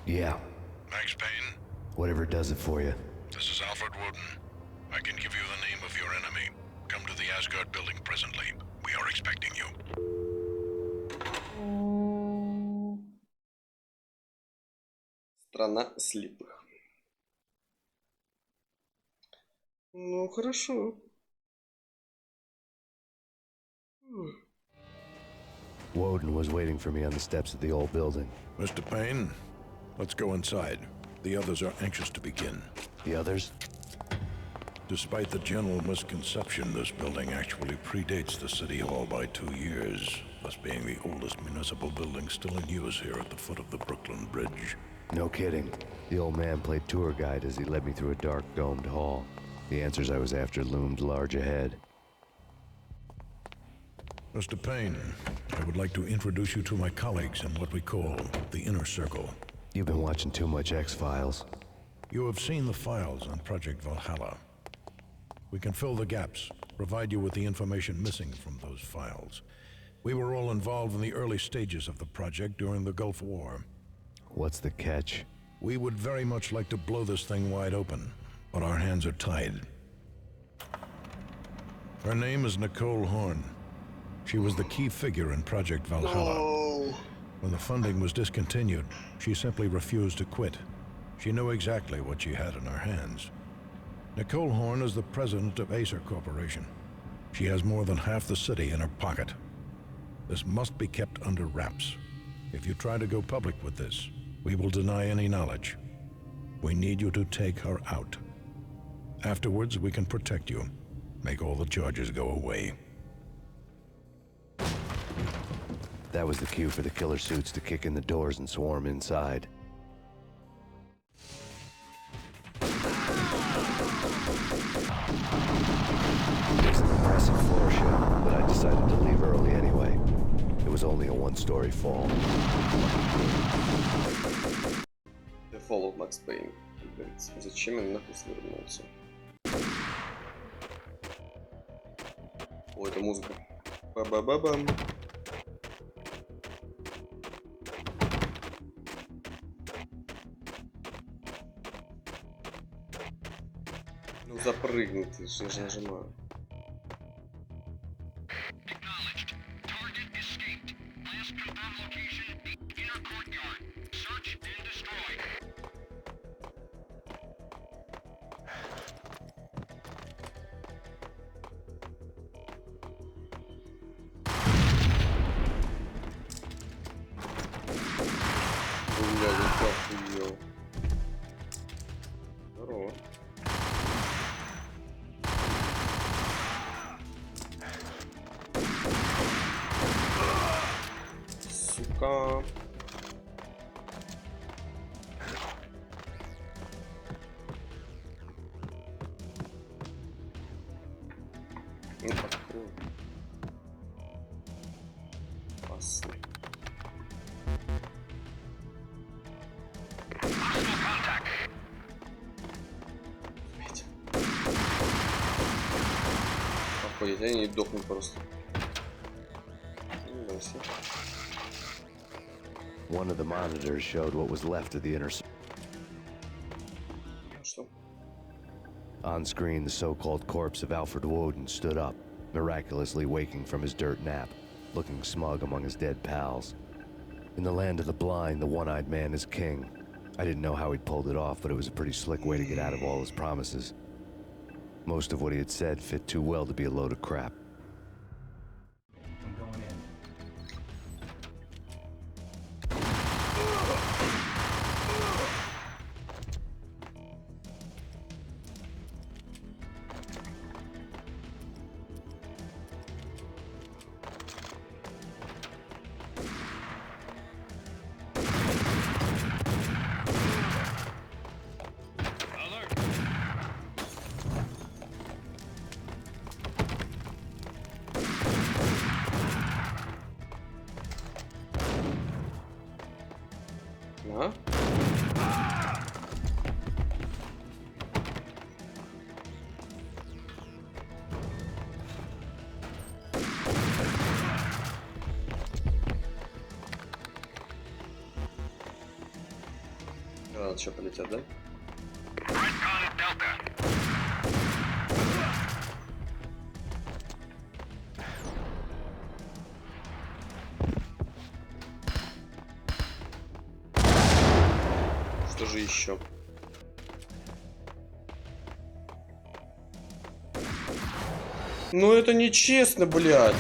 Yeah. Max Payne? Whatever does it for you. This is Alfred Woden. I can give you the name of your enemy. Come to the Asgard building presently. We are expecting you. Страна слепых. Ну, хорошо. Woden was waiting for me on the steps of the old building. Mr. Payne, let's go inside. The others are anxious to begin. The others? Despite the general misconception, this building actually predates the City Hall by 2 years, thus being the oldest municipal building still in use here at the foot of the Brooklyn Bridge. No kidding. The old man played tour guide as he led me through a dark, domed hall. The answers I was after loomed large ahead. Mr. Payne, I would like to introduce you to my colleagues in what we call the Inner Circle. You've been watching too much X-Files. You have seen the files on Project Valhalla. We can fill the gaps, provide you with the information missing from those files. We were all involved in the early stages of the project during the Gulf War. What's the catch? We would very much like to blow this thing wide open, but our hands are tied. Her name is Nicole Horn. She was the key figure in Project Valhalla. No. When the funding was discontinued, she simply refused to quit. She knew exactly what she had in her hands. Nicole Horn is the president of Acer Corporation. She has more than half the city in her pocket. This must be kept under wraps. If you try to go public with this, we will deny any knowledge. We need you to take her out. Afterwards, we can protect you. Make all the charges go away. That was the cue for the killer suits to kick in the doors and swarm inside. It was an impressive floor show, but I decided to leave early anyway. It was only a one-story fall. The Fall of Max Payne. Зачем я нахуй свернулся? О, это музыка. Ба-ба-ба-бам. Ну запрыгни ты, я же нажимаю. Здорово. Сука. Ну открой. Опасно. Охуеть, они не дохнут просто. One of the monitors showed what was left of the inner. Что? On screen, the so-called corpse of Alfred Woden stood up, miraculously waking from his dirt nap, looking smug among his dead pals. In the land of the blind, the one-eyed man is king. I didn't know how he'd pulled it off, but it was a pretty slick way to get out of all his promises. Most of what he had said fit too well to be a load of crap. I'm going in. А? Ладно, что, полетят, да? Что же еще? Ну это нечестно, блядь.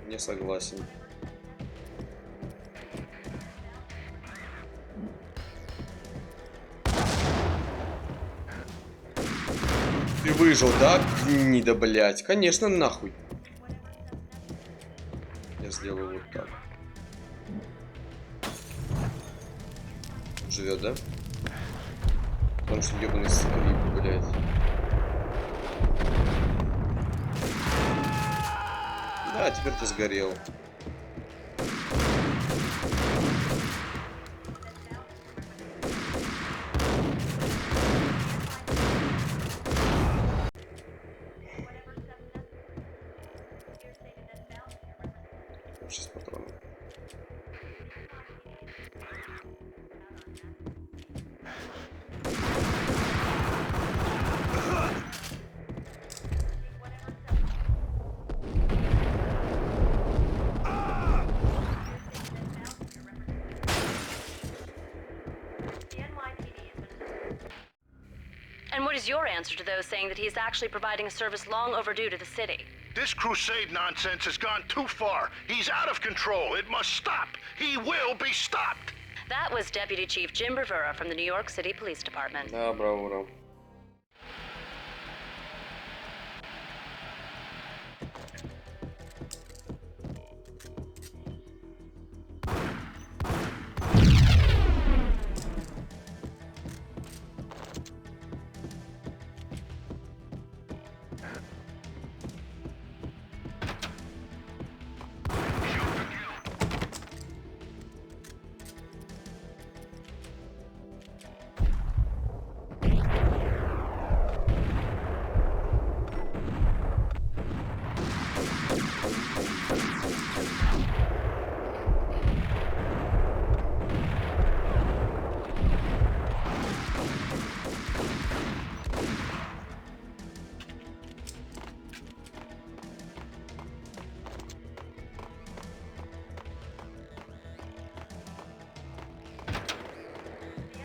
Не согласен. Ты выжил, да? Гнида, блядь. Конечно, нахуй. Я сделаю вот так. Живет, да? Потому что ебаный скрип, блядь. Да, теперь ты сгорел. Сейчас патроны. And what is your answer to those saying that he is actually providing a service long overdue to the city? This crusade nonsense has gone too far. He's out of control. It must stop. He will be stopped. That was Deputy Chief Jim Bravura from the New York City Police Department. Да, бравура.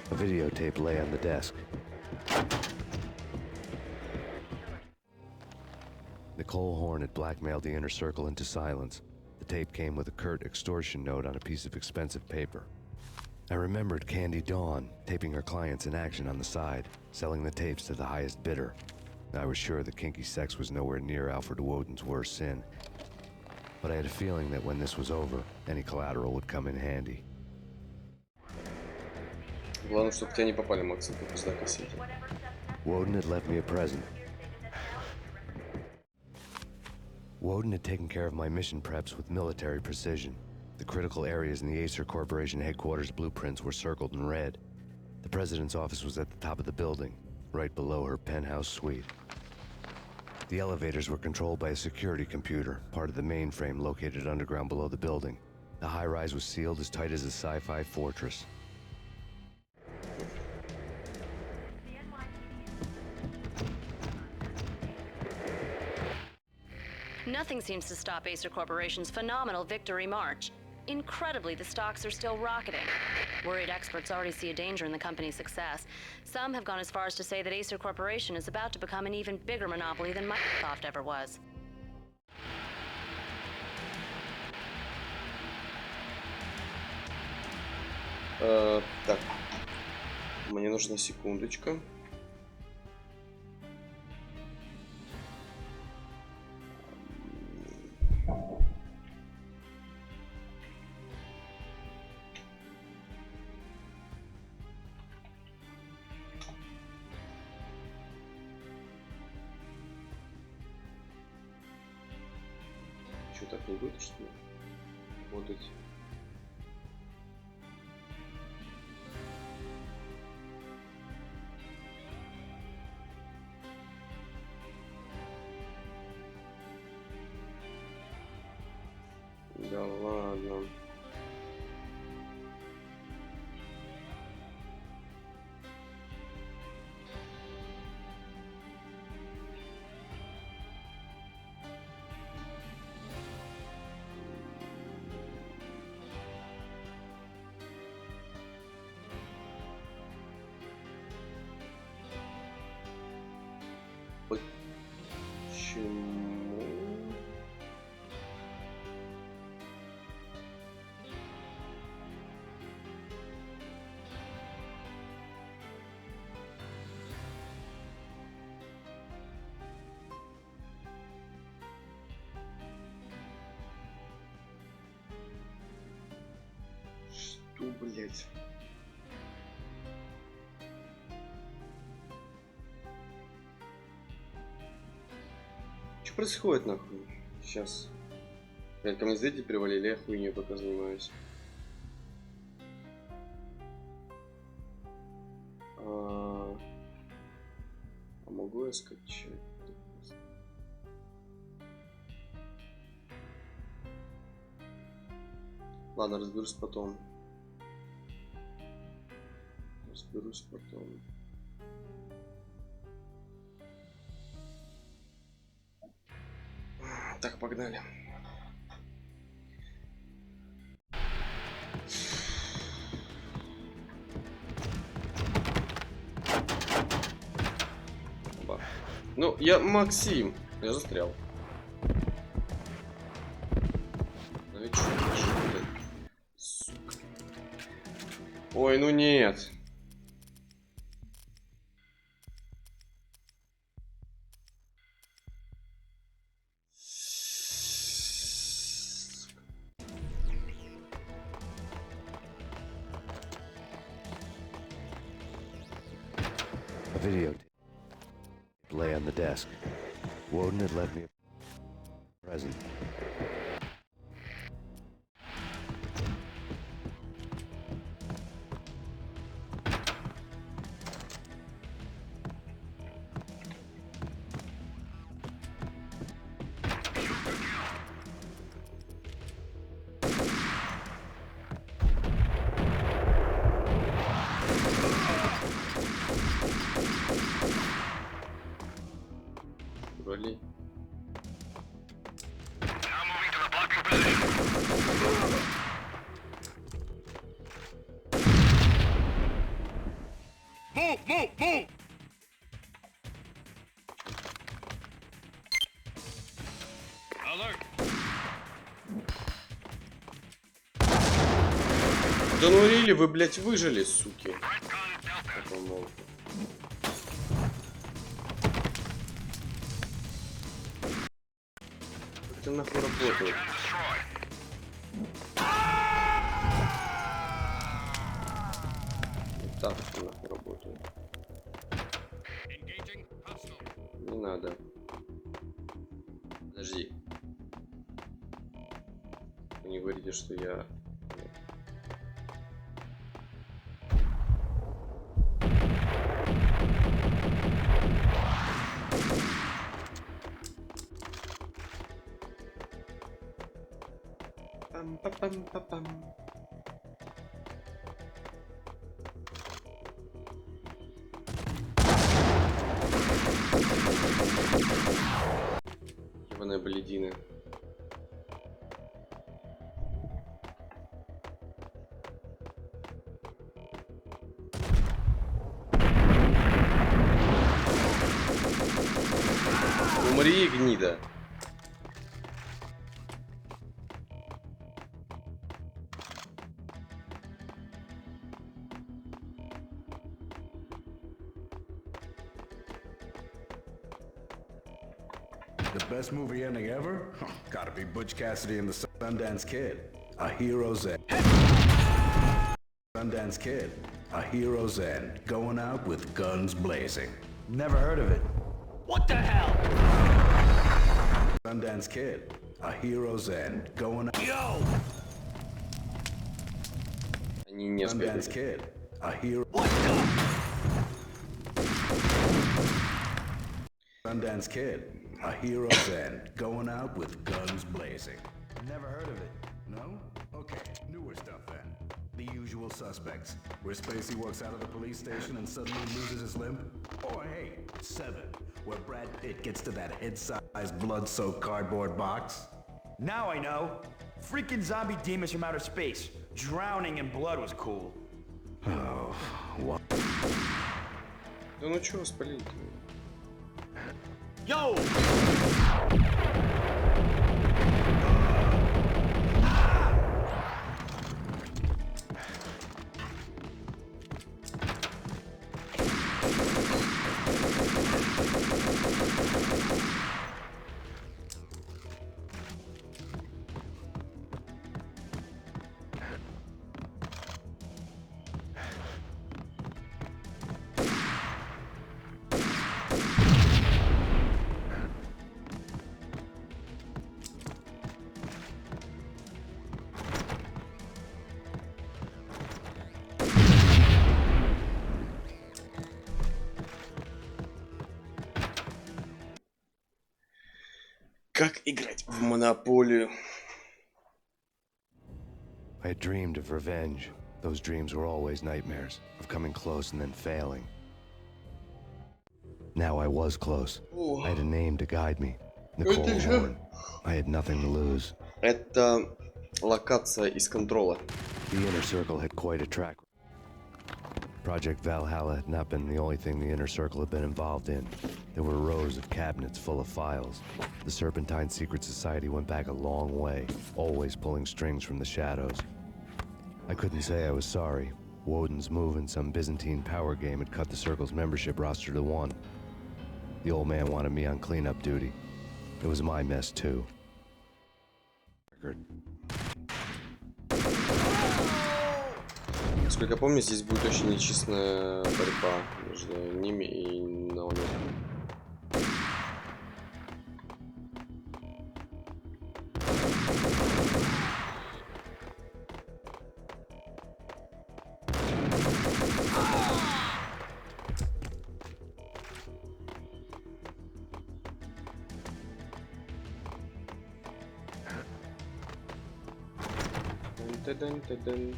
A videotape lay on the desk. Nicole Horn had blackmailed the inner circle into silence. The tape came with a curt extortion note on a piece of expensive paper. I remembered Candy Dawn taping her clients in action on the side, selling the tapes to the highest bidder. I was sure that kinky sex was nowhere near Alfred Woden's worst sin, but I had a feeling that when this was over, any collateral would come in handy. Главное, чтобы тебя не попали, Максим, по пизда кассете. Woden had left me a present. Woden had taken care of my mission preps with military precision. The critical areas in the Acer Corporation headquarters blueprints were circled in red. The president's office was at the top of the building, right below her penthouse suite. The elevators were controlled by a security computer, part of the mainframe located underground below the building. The high-rise was sealed as tight as a sci-fi fortress. Nothing seems to stop Acer Corporation's phenomenal victory march. Incredibly, the stocks are still rocketing. Worried experts already see a danger in the company's success. Some have gone as far as to say that Acer Corporation is about to become an even bigger monopoly than Microsoft ever was. Так, мне нужна секундочка. Что, так не будет, что ли? Работать. Да ладно. Почему? Что, блять? Что происходит, нахуй? Сейчас. Блять, ко мне зрители привалили, я хуйней пока занимаюсь. А могу я скачать? Ладно, разберусь потом. Разберусь потом. Так, погнали. Оба. Ну, я Максим. Я застрял. Ну и чё, сука. Ой, ну нет. A video lay on the desk. Woden had left me a present. Вали. Move, move, move! Alert! Да Да ну рили, вы, блядь, выжили, суки. Это нахуй работает. Вот так это нахуй работает. Не надо. Подожди. Вы не говорите, что я... Пам-пам-пам-пам. Ебаная блядина. Умри, гнида. The best movie ending ever? Gotta be Butch Cassidy and the Sundance Kid. A hero's end. Sundance Kid. A hero's end. Going out with guns blazing. Never heard of it. What the hell? Sundance Kid. A hero's end. Going out. Yo! Они не Sundance Kid. A hero. What the? Sundance Kid. A hero's end. Going out with guns blazing. Never heard of it. No? Okay, newer stuff then. The Usual Suspects, where Spacey walks out of the police station and suddenly loses his limb. Or hey, Seven, where Brad Pitt gets to that head-sized blood-soaked cardboard box. Now I know. Freaking zombie demons from outer space. Drowning in blood was cool. Oh, what? Да ну чё спалить? Yo! Как играть в монополию? I had dreamed of revenge. Those dreams were always nightmares, of coming close and then failing. Now I was close. I had a name to guide me. Nicole Horn. I had nothing to lose. Это локация из контрола. The Inner Circle had quite a track. Project Valhalla had not been the only thing the Inner Circle had been involved in. There were rows of cabinets full of files. The Serpentine Secret Society went back a long way, always pulling strings from the shadows. I couldn't say I was sorry. Woden's move in some Byzantine power game had cut the Circle's membership roster to 1. The old man wanted me on cleanup duty. It was my mess, too. Насколько я помню, здесь будет очень нечестная борьба между ними и Наоми. Дын-дын-дын-дын.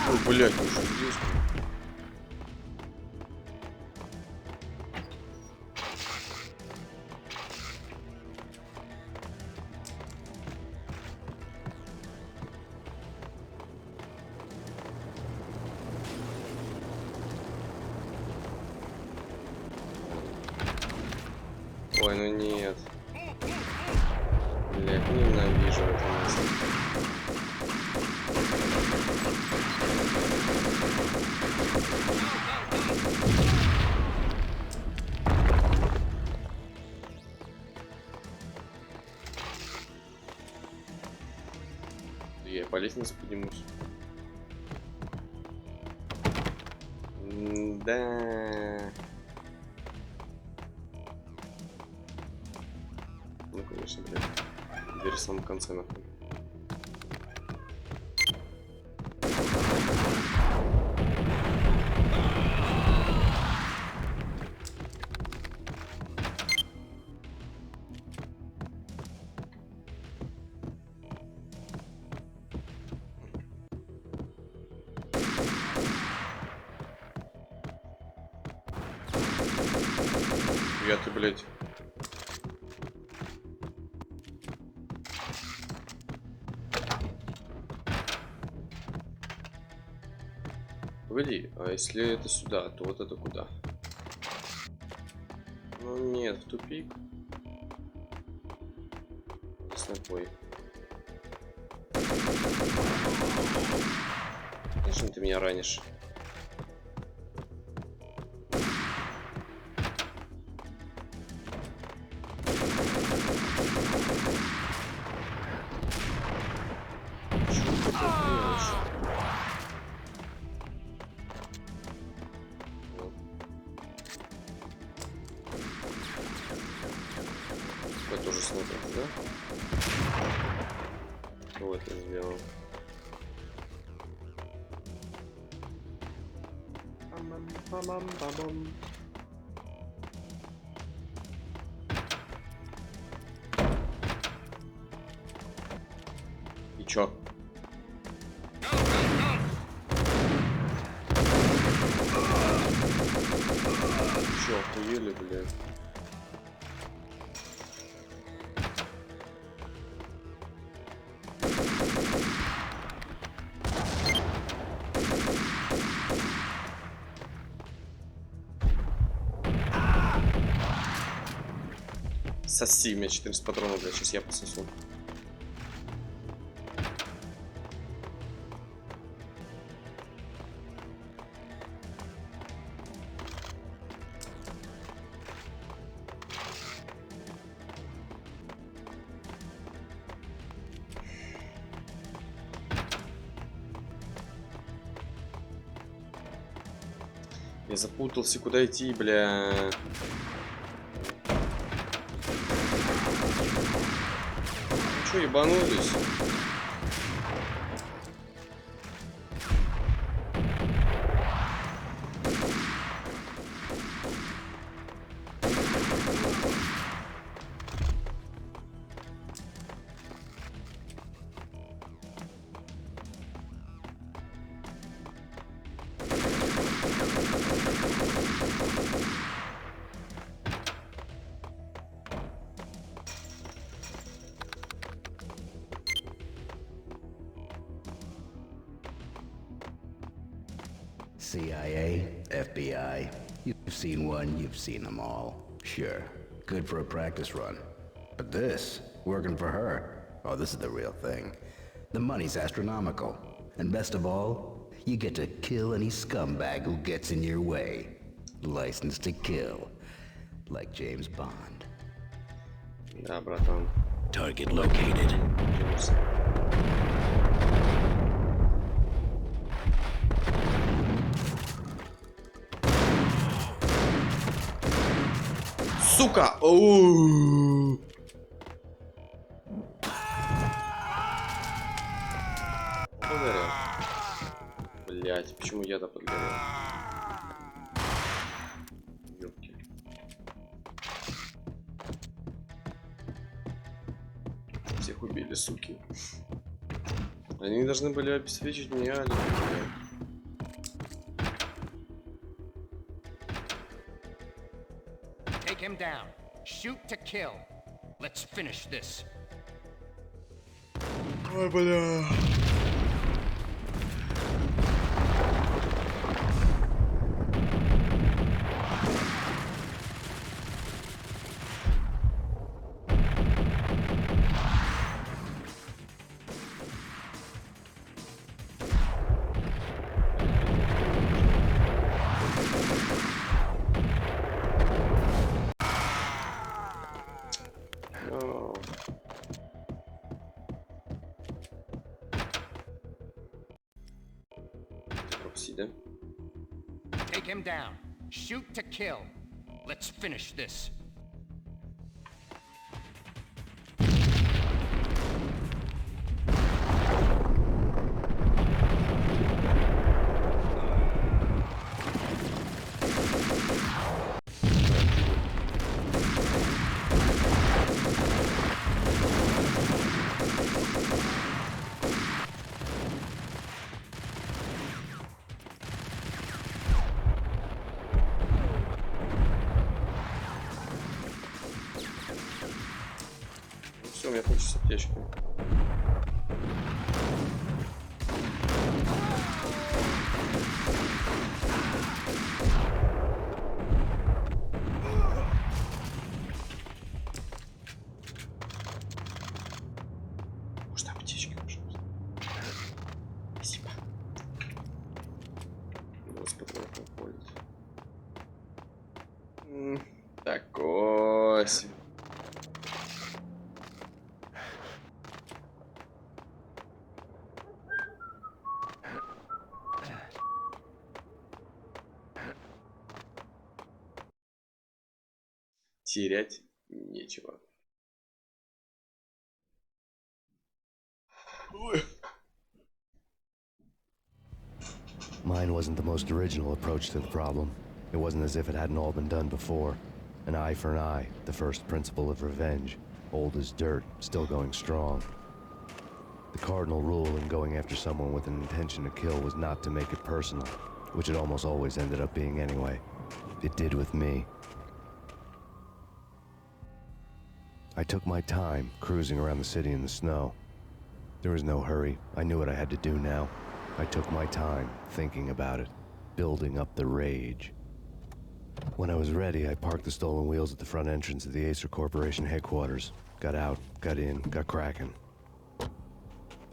Ой, блядь, ты что здесь? Ой, ну нет. Блядь, ненавижу это место. Я по лестнице поднимусь. Да. Ну, конечно, блядь. Дверь в самом конце, нахуй. Я ты, блядь. Погоди, а если это сюда, то вот это куда? Ну нет, в тупик. Снопой. Конечно, ты меня ранишь. Это тоже смотрит, да? Вот я сделал. Пам-пам-пам-пам. И чё? Чё, охуели, блядь? Соси, у меня 14 патронов, блядь, сейчас я пососу. Я запутался, куда идти, бля. Ну чё, ебанулись? CIA, FBI, you've seen one, you've seen them all. Sure, good for a practice run. But this, working for her, oh, this is the real thing. The money's astronomical. And best of all, you get to kill any scumbag who gets in your way. License to kill. Like James Bond. Да, братан. Target located. Сука! Оу! Подгорел. Блять, почему я-то подгорел? Ёпки. Всех убили, суки. Они должны были обеспечить мне алиби. down. Shoot to kill. Let's finish this. Ой, бля. Take him down. Shoot to kill. Let's finish this. Все, у меня кончится аптечка. Можно аптечка, пожалуйста? Спасибо. Господи, как ходит. Такой себе. Терять нечего. Mine wasn't the most original approach to the problem. It wasn't as if it hadn't all been done before. An eye for an eye, the first principle of revenge. Old as dirt, still going strong. The cardinal rule in going after someone with an intention to kill was not to make it personal, which it almost always ended up being anyway. It did with me. I took my time, cruising around the city in the snow. There was no hurry. I knew what I had to do now. I took my time, thinking about it, building up the rage. When I was ready, I parked the stolen wheels at the front entrance of the Acer Corporation headquarters. Got out, got in, got cracking.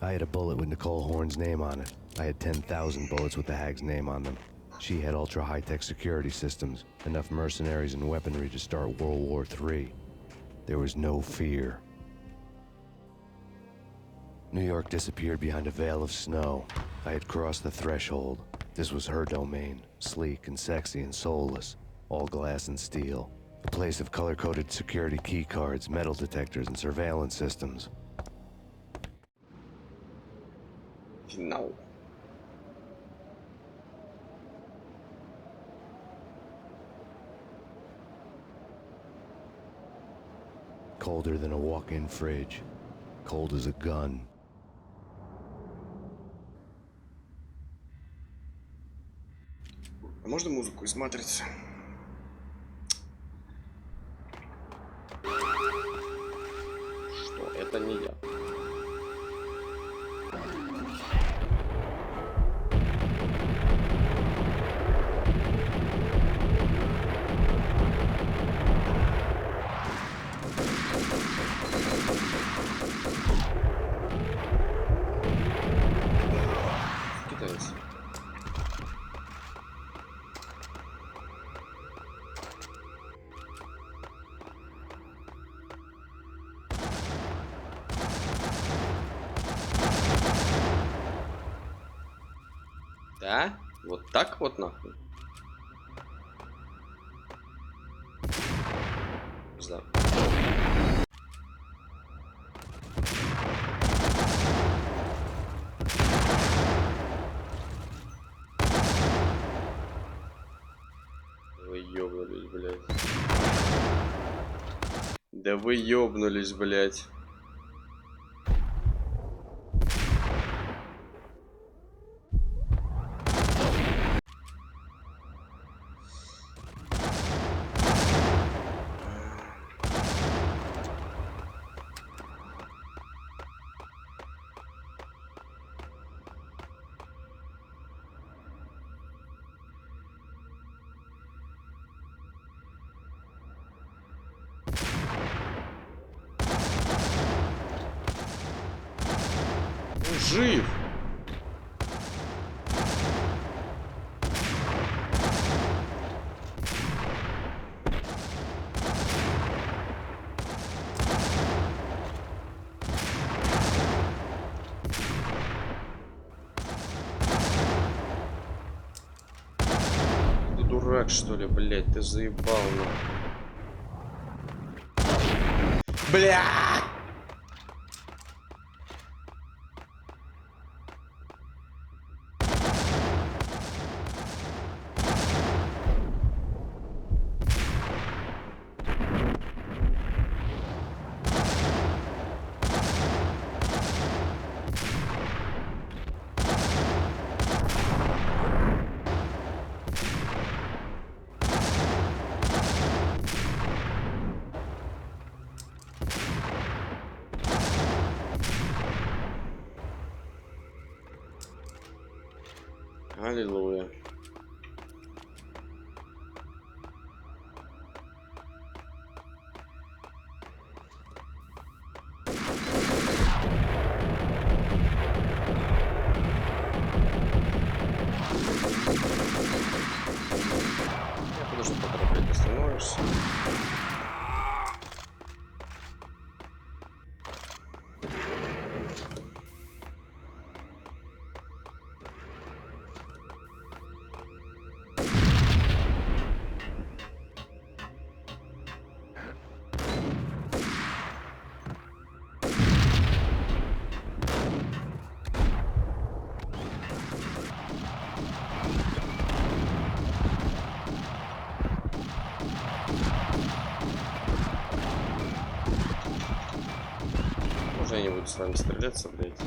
I had a bullet with Nicole Horn's name on it. I had 10,000 bullets with the Hag's name on them. She had ultra-high-tech security systems, enough mercenaries and weaponry to start World War III. There was no fear. New York disappeared behind a veil of snow. I had crossed the threshold. This was her domain, sleek and sexy and soulless, all glass and steel. A place of color-coded security key cards, metal detectors, and surveillance systems. Финал. Colder than a walk-in fridge. Cold as a gun. А можно музыку из матрицы? Что? Это не я. Китаец. Да? Вот так вот нахуй. Пизда. Вы ёбнулись, блядь. Да вы ёбнулись, блядь. Жив! Ты дурак, что ли, блядь, ты заебал, ну. Бля! Аллилуйя. Я подожду, пока опять остановишься. Можно я не буду с вами стреляться, блядь?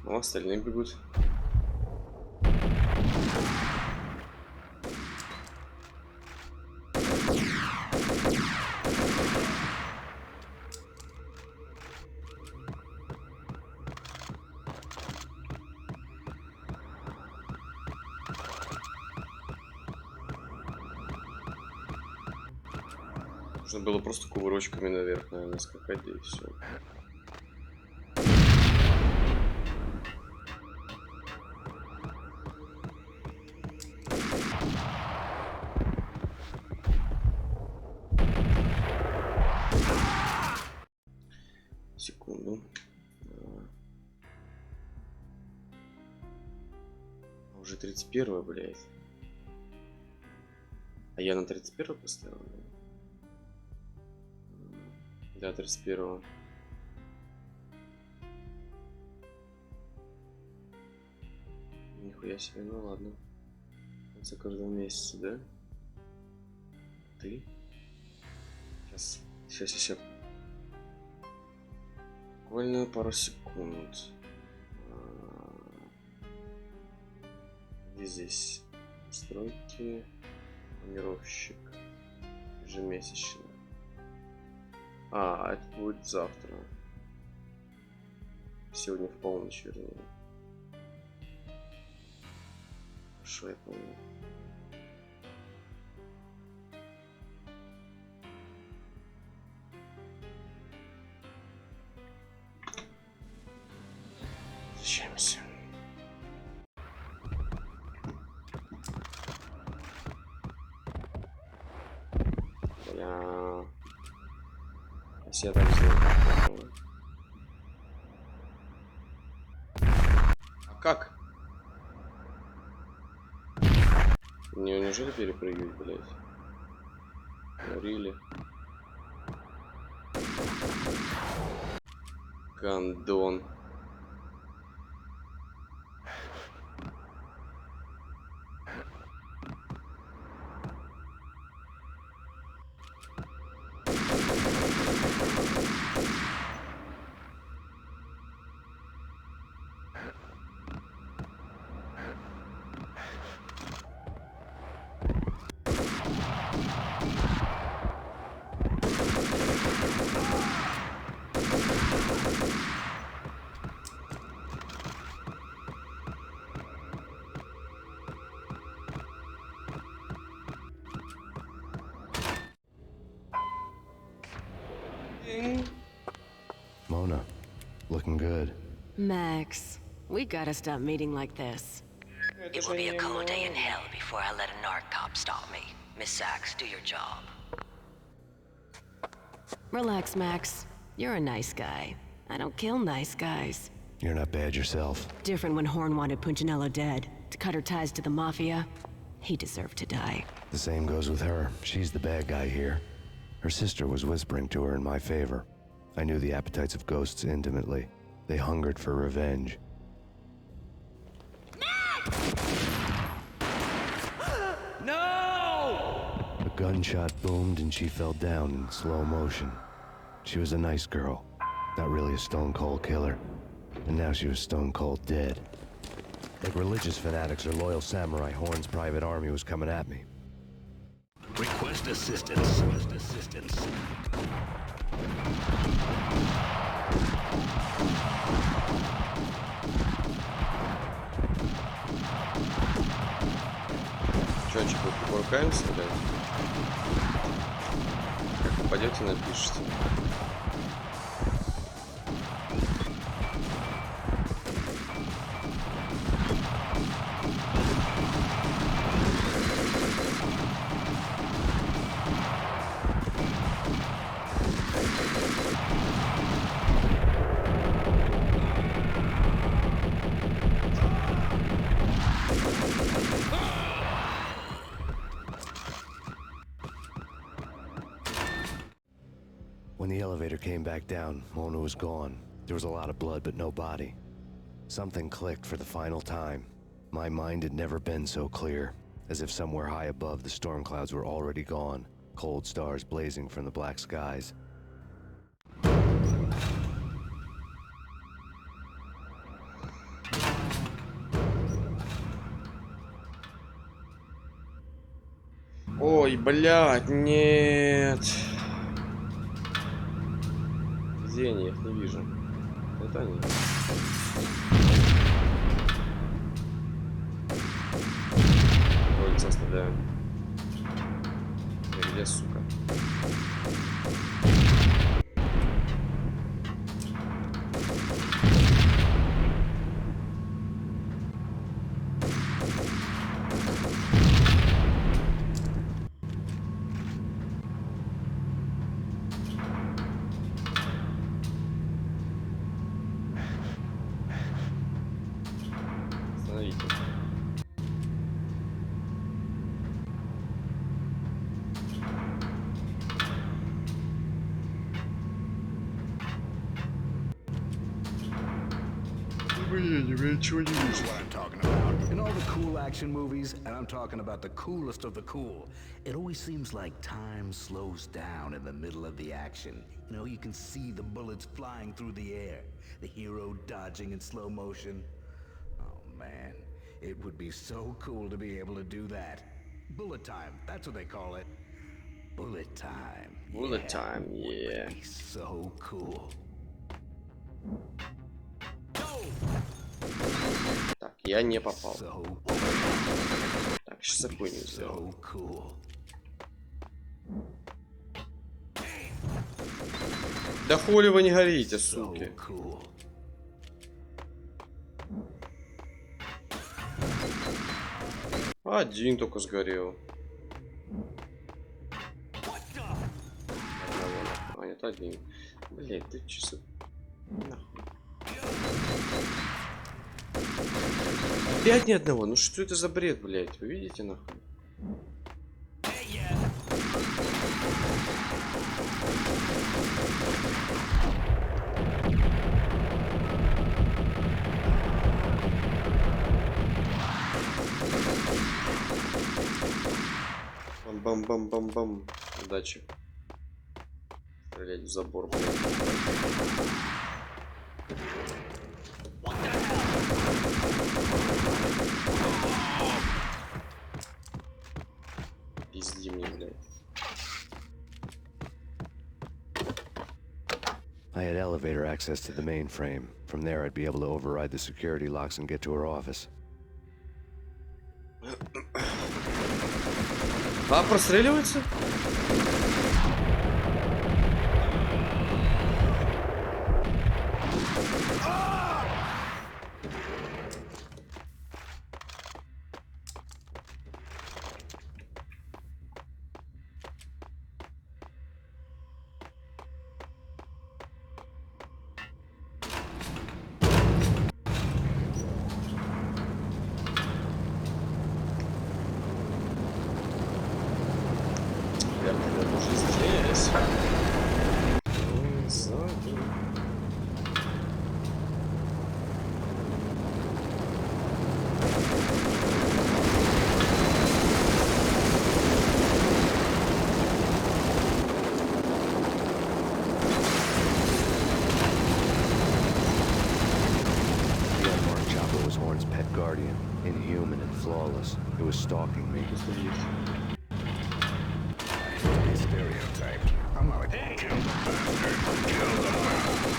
Ну, остальные бегут. Нужно было просто кувырочками наверх, наверное, скакать, да и все. Секунду. Уже 31, блядь. А я на 31 поставил, да? Да, 31. Нихуя себе, ну ладно. В конце каждого месяца, да? Ты? Сейчас. Буквально пару секунд. Где здесь? Настройки. Планировщик. Ежемесячно. А, это будет завтра. Сегодня в полночь, вернее. Хорошо, я понял. Возвращаемся. Бля. Если я так сделаю. А как? Неужели перепрыгивать, блядь? Говорили. Гандон. Mona. Looking good. Max, we gotta stop meeting like this. It will be a cold day in hell before I let a narc cop stop me. Miss Sachs, do your job. Relax, Max. You're a nice guy. I don't kill nice guys. You're not bad yourself. Different when Horn wanted Punchinello dead. To cut her ties to the Mafia. He deserved to die. The same goes with her. She's the bad guy here. Her sister was whispering to her in my favor. I knew the appetites of ghosts intimately. They hungered for revenge. No! A gunshot boomed and she fell down in slow motion. She was a nice girl, not really a stone-cold killer. And now she was stone-cold dead. Like religious fanatics or loyal samurai, Horn's private army was coming at me. Request assistance. Request assistance. Чё, покуркаемся, блядь? Как попадете, напишите. When the elevator came back down, Mona was gone. There was a lot of blood, but no body. Something clicked for the final time. My mind had never been so clear, as if somewhere high above the storm clouds were already gone, cold stars blazing from the black skies. Ой, блядь, нет. Где они? Я их не вижу. Это они. Ролик оставляю. Где, сука? Остановите. What I'm talking about. In all the cool action movies, and I'm talking about the coolest of the cool, it always seems like time slows down in the middle of the action. You know, you can see the bullets flying through the air, the hero dodging in slow motion. Oh man, it would be so cool to be able to do that. Bullet time, that's what they call it. Bullet time. Bullet time, yeah. Would be so cool. Так, я не попал. Так, сейчас огонь сделал. Да хули вы не горите, суки. Один только сгорел. А, нет, один. Блять, ты часы. Нахуй. Опять ни одного. Ну что это за бред, блять? Вы видите, нахуй? Бам-бам-бам-бам-бам. Удачи. Стрелять в забор, блядь. Пизди мне, блядь. I had elevator access to the mainframe. From there, I'd be able to override the security locks and get to her office. А, простреливается? Horn's pet guardian, inhuman and flawless. It was stalking me. Stereotype. I'm not a kill the bastard. Kill the bastard.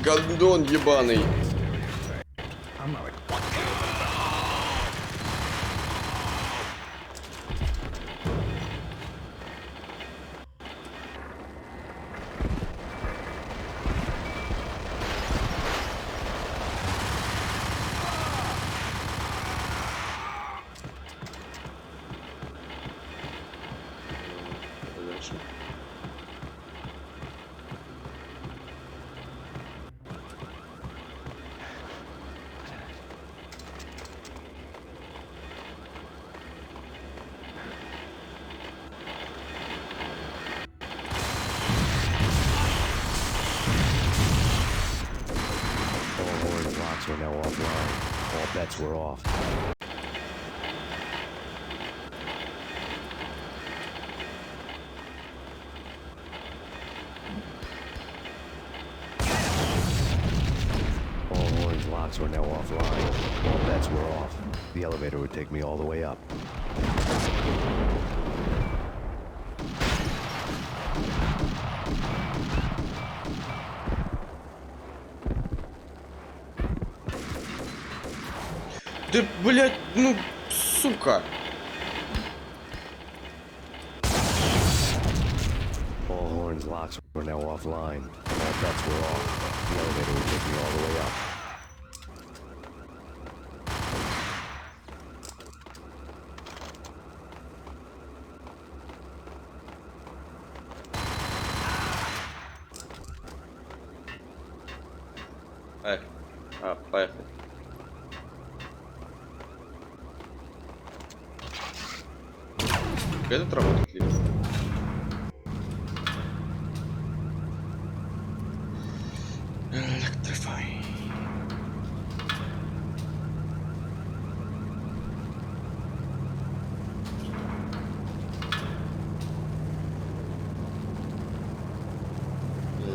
Гандон ебаный. Were now offline. All bets were off. All Horn's locks were now offline. All bets were off. The elevator would take me all the way up. Да, блядь, ну, сука. All Horn's locks were now offline. All bets were off. The elevator would take me all the way up. Поехали. Этот работает ли? Electrify.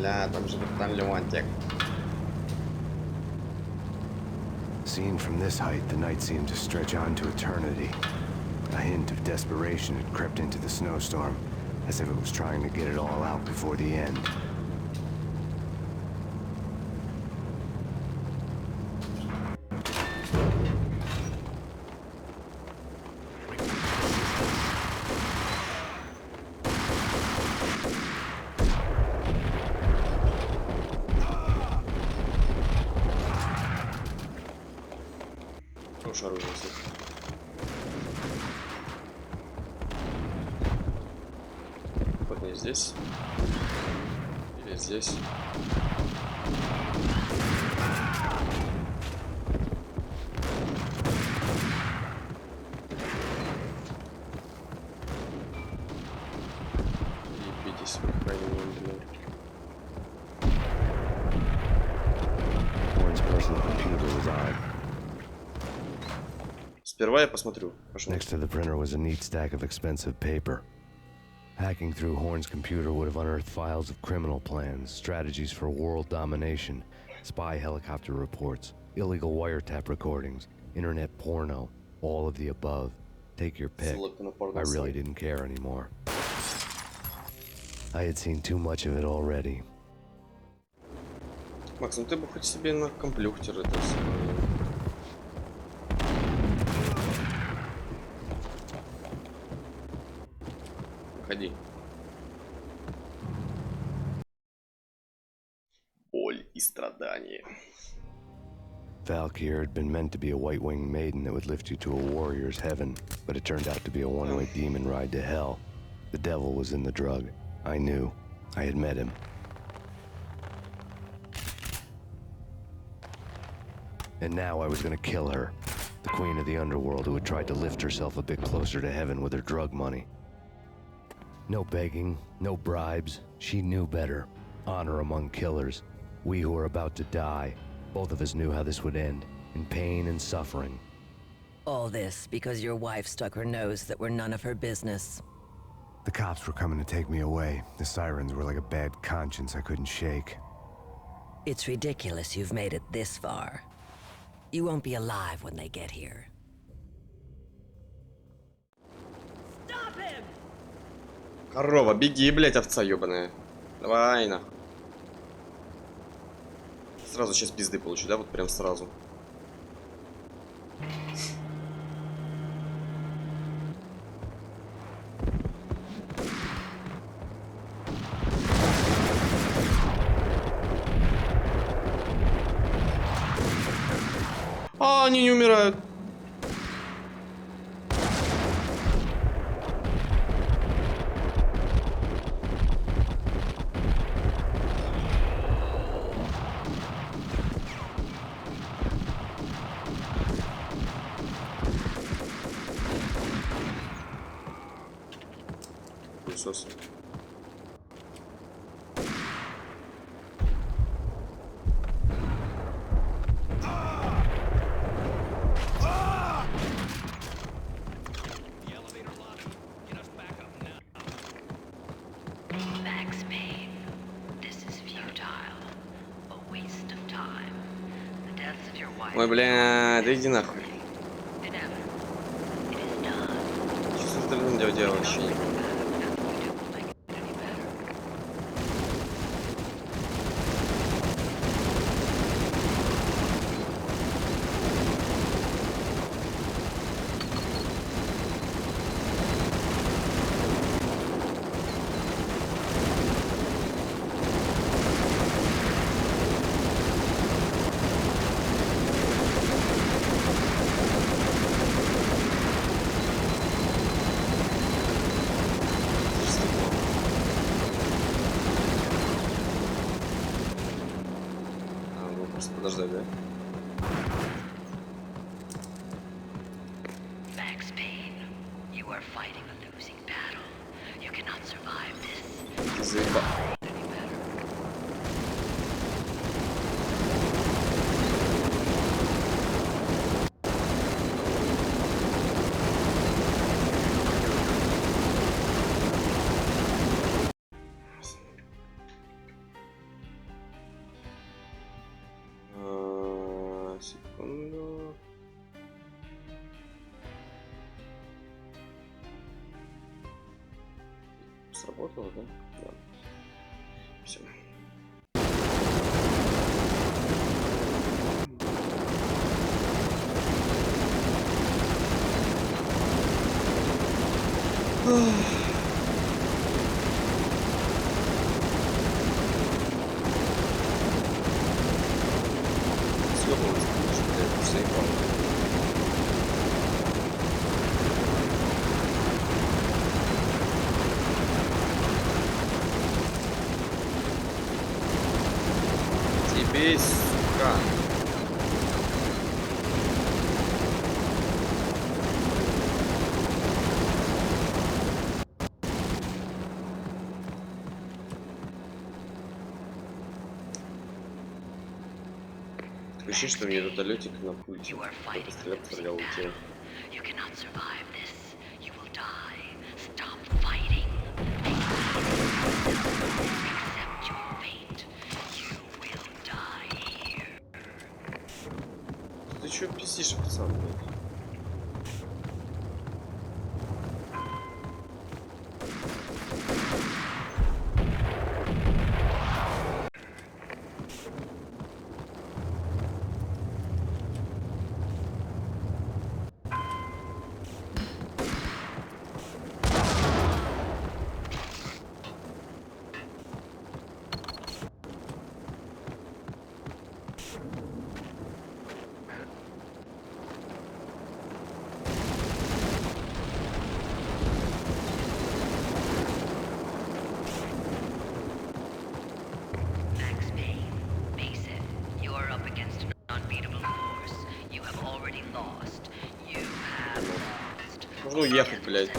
Ля, там же там Леонтик. Seen from this height, the night seemed to stretch on to eternity. A hint of desperation had crept into the snowstorm, as if it was trying to get it all out before the end. Хорошее оружие. Вот не здесь. Или здесь. Ебитесь, по крайней мере. Horn's personal computer was on. Сперва я посмотрю. Next to the printer was a neat stack of expensive paper. Hacking through Horn's computer would have unearthed files of criminal plans, strategies for world domination, spy helicopter reports, illegal wiretap recordings, internet porno, all of the above. Take your pick. I really didn't care anymore. I had seen too much of it already. Макс, ну ты бы хоть себе на компьютер это все. Выходи. Боль и страдания. Valkyr had been meant to be a white-winged maiden that would lift you to a warrior's heaven, but it turned out to be a one-way demon ride to hell. The devil was in the drug. I knew. I had met him. And now I was gonna kill her. The queen of the underworld who had tried to lift herself a bit closer to heaven with her drug money. No begging, no bribes. She knew better. Honor among killers. We who were about to die. Both of us knew how this would end. In pain and suffering. All this because your wife stuck her nose that were none of her business. The cops were coming to take me away. The sirens were like a bad conscience I couldn't shake. It's ridiculous you've made it this far. You won't be alive when they get here. Stop him! Корова, беги, блядь, овца ёбаная. Давай, нахуй. Сразу сейчас пизды получу, да? Вот прям сразу. А, они не умирают. Пылесос. Max Payne, this is futile. A waste of time. The deaths of your wife. Ой, бля, да иди нахуй. Что с остальным делать вообще не понимаю. Подождать, да? Max Payne, you are fighting a losing battle. You cannot survive this. Заеба. Секунду. Сработало, да? Да. Все. Съебываться, конечно, блядь, заебал. Тебе, сука. Такое ощущение, что мне вертолетик на пульте. Пострелял, улетел. You cannot survive this. You will die. Stop fighting. Accept your fate. You will die here. Ты чё пиздишь, пацан, блядь? Нужно уехать, блядь.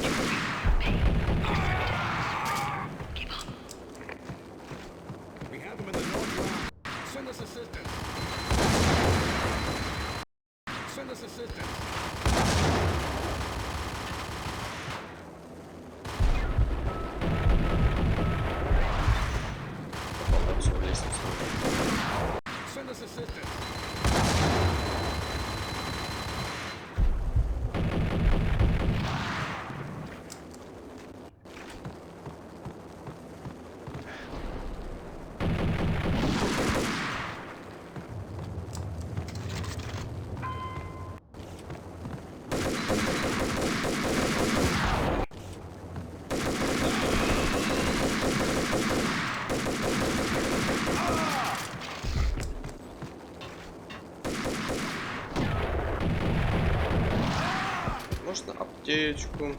Можно аптечку.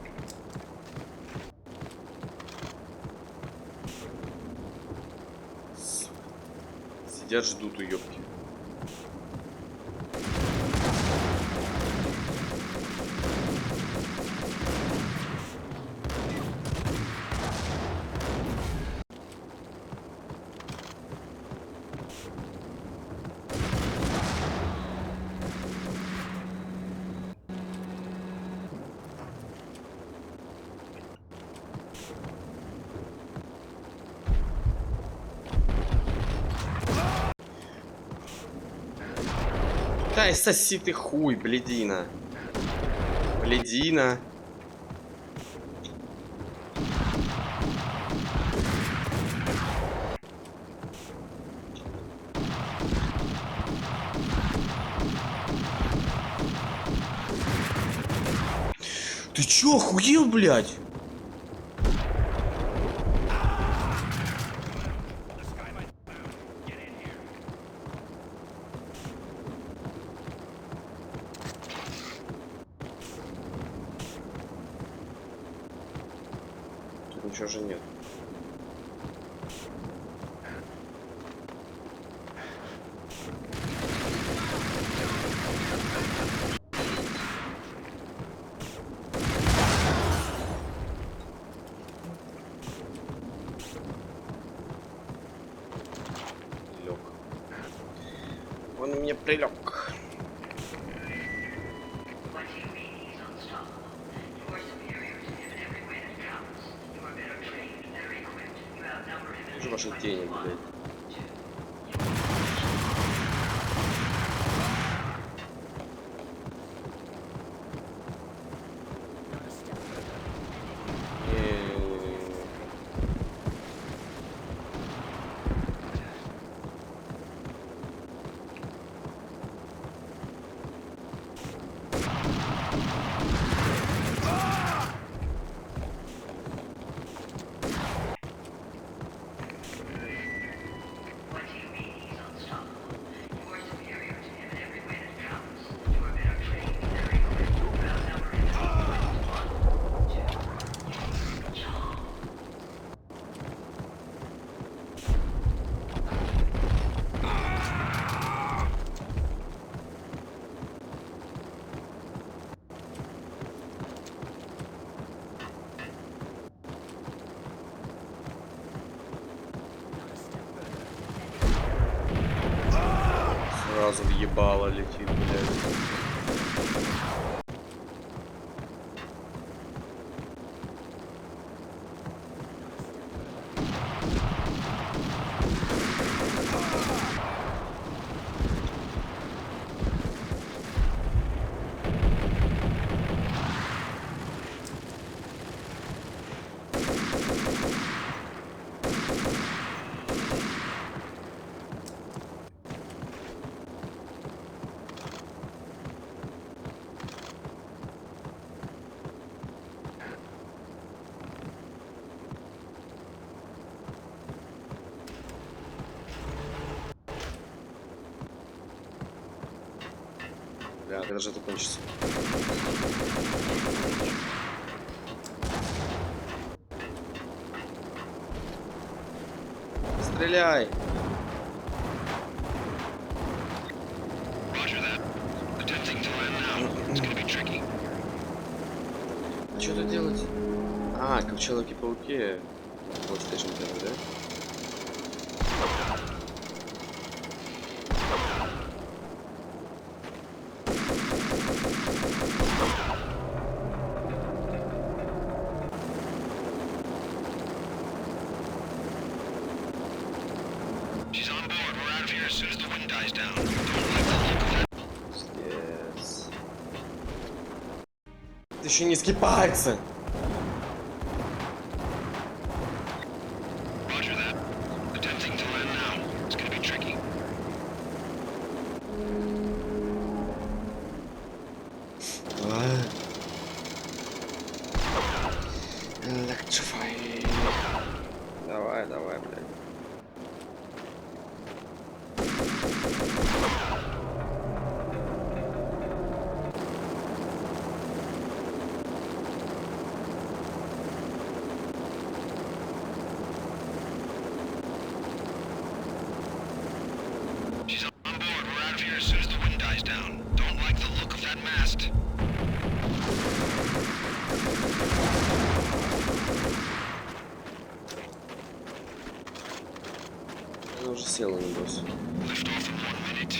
Сидят, ждут, уёбки. Да и соси ты хуй, блядина. Блядина. Ты чё, охуел, блядь? Тут ничего же нет. Лёг. Он мне прилег. Вижу ваши тени, блядь. Сразу въебало летит, блядь. Да, когда же это кончится? Стреляй! А, как в Человеке-пауке. PlayStation 1, да? She's on board. We're out of here as soon as the wind dies down. Yes. Ты еще низкие пальцы. Roger that. Attempting to land now. It's gonna be tricky. Electrify. Давай, давай, блядь. She's on board. We're out of here as soon as the wind dies down. Don't like the look of that mast. Она уже села на босс. Lift off in 1 minute.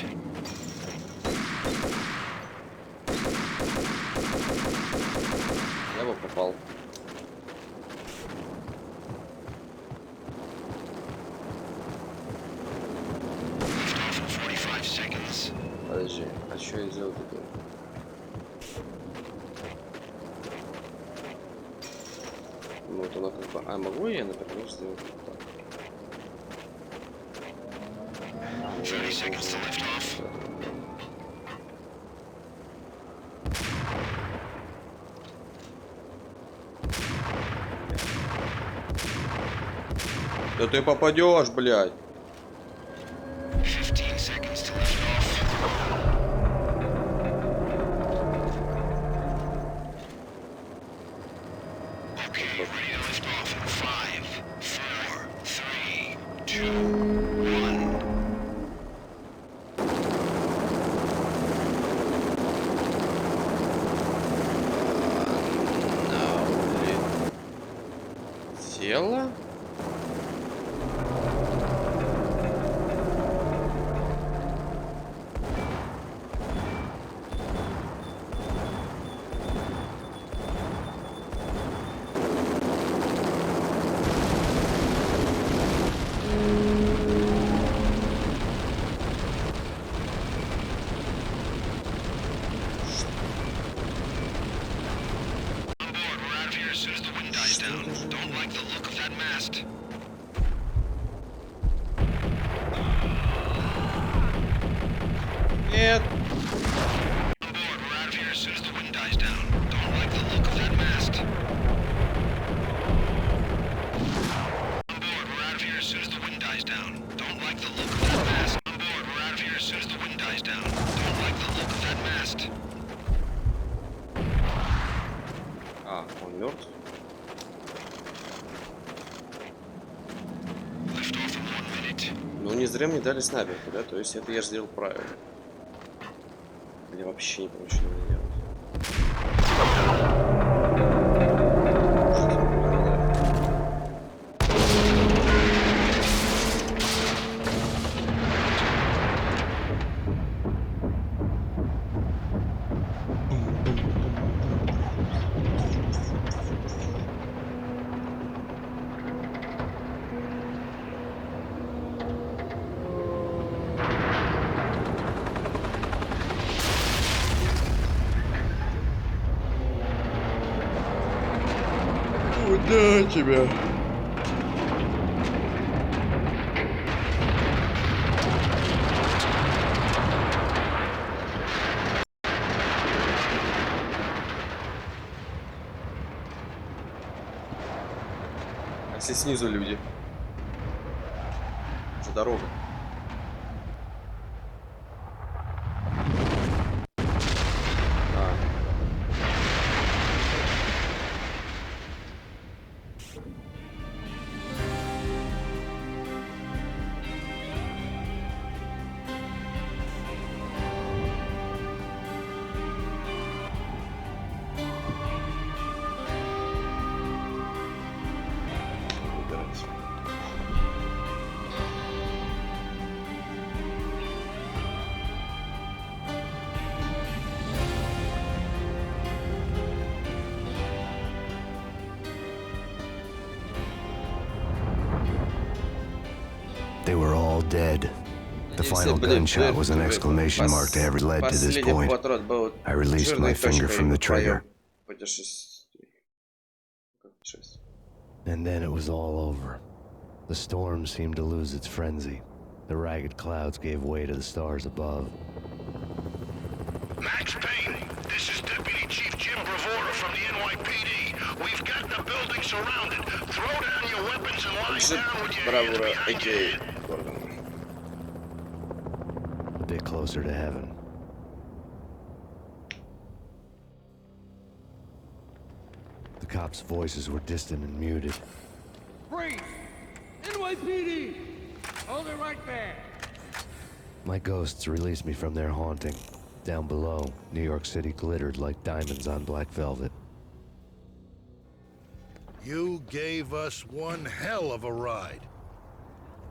Я бы попал. Lift off in 45 seconds. Подожди, а что я сделал такое? Ну вот она как бы... А, могу я, например, сделать вот так? 30 seconds to lift off. Да ты попадешь, блядь. 15 seconds to lift off. Okay, ready to lift off in 5, 4, 3, 2, 1. Тело? On board, we're out of here as soon as the wind dies down. Don't like the look of that mast. Нет. On board, we're out of here as soon as the wind dies down. Don't like the look of that mast. On board, we're out of here as soon as the wind dies down. Don't like the look of that mast. On board, we're out of here as soon as the wind dies down. Don't like the look of that mast. А, он мертв? Lift off in 1 minute. Ну не зря мне дали снайперку, да? То есть это я сделал правильно. Я вообще не понимаю, что надо делать. Куда тебя? А если снизу люди? Это дорога. dead. The final gunshot was an exclamation mark to every lead to this point. I released my finger from the trigger. And then it was all over. The storm seemed to lose its frenzy. The ragged clouds gave way to the stars above. Max Payne, this is Deputy Chief Jim Bravura from the NYPD. We've got the building surrounded. Throw down your weapons and lie down with your hands behind your head. A bit closer to heaven. The cops' voices were distant and muted. Freeze! NYPD! Hold it right there! My ghosts released me from their haunting. Down below, New York City glittered like diamonds on black velvet. You gave us one hell of a ride.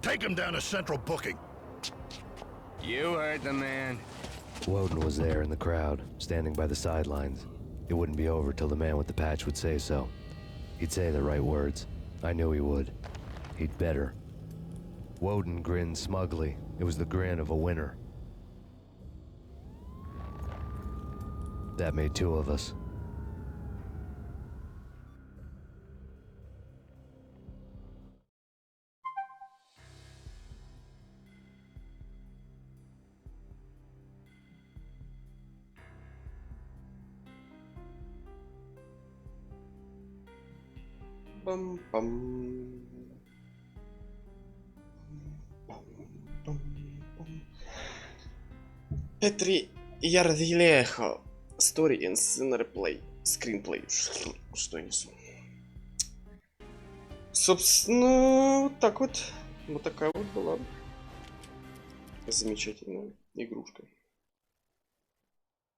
Take him down to Central Booking. You heard the man. Woden was there in the crowd, standing by the sidelines. It wouldn't be over till the man with the patch would say so. He'd say the right words. I knew he would. He'd better. Woden grinned smugly. It was the grin of a winner. That made two of us. Bum, bum. Петри Ярдилехо. Story and Screenplay. Что я несу? Собственно, вот так вот. Вот такая вот была замечательная игрушка.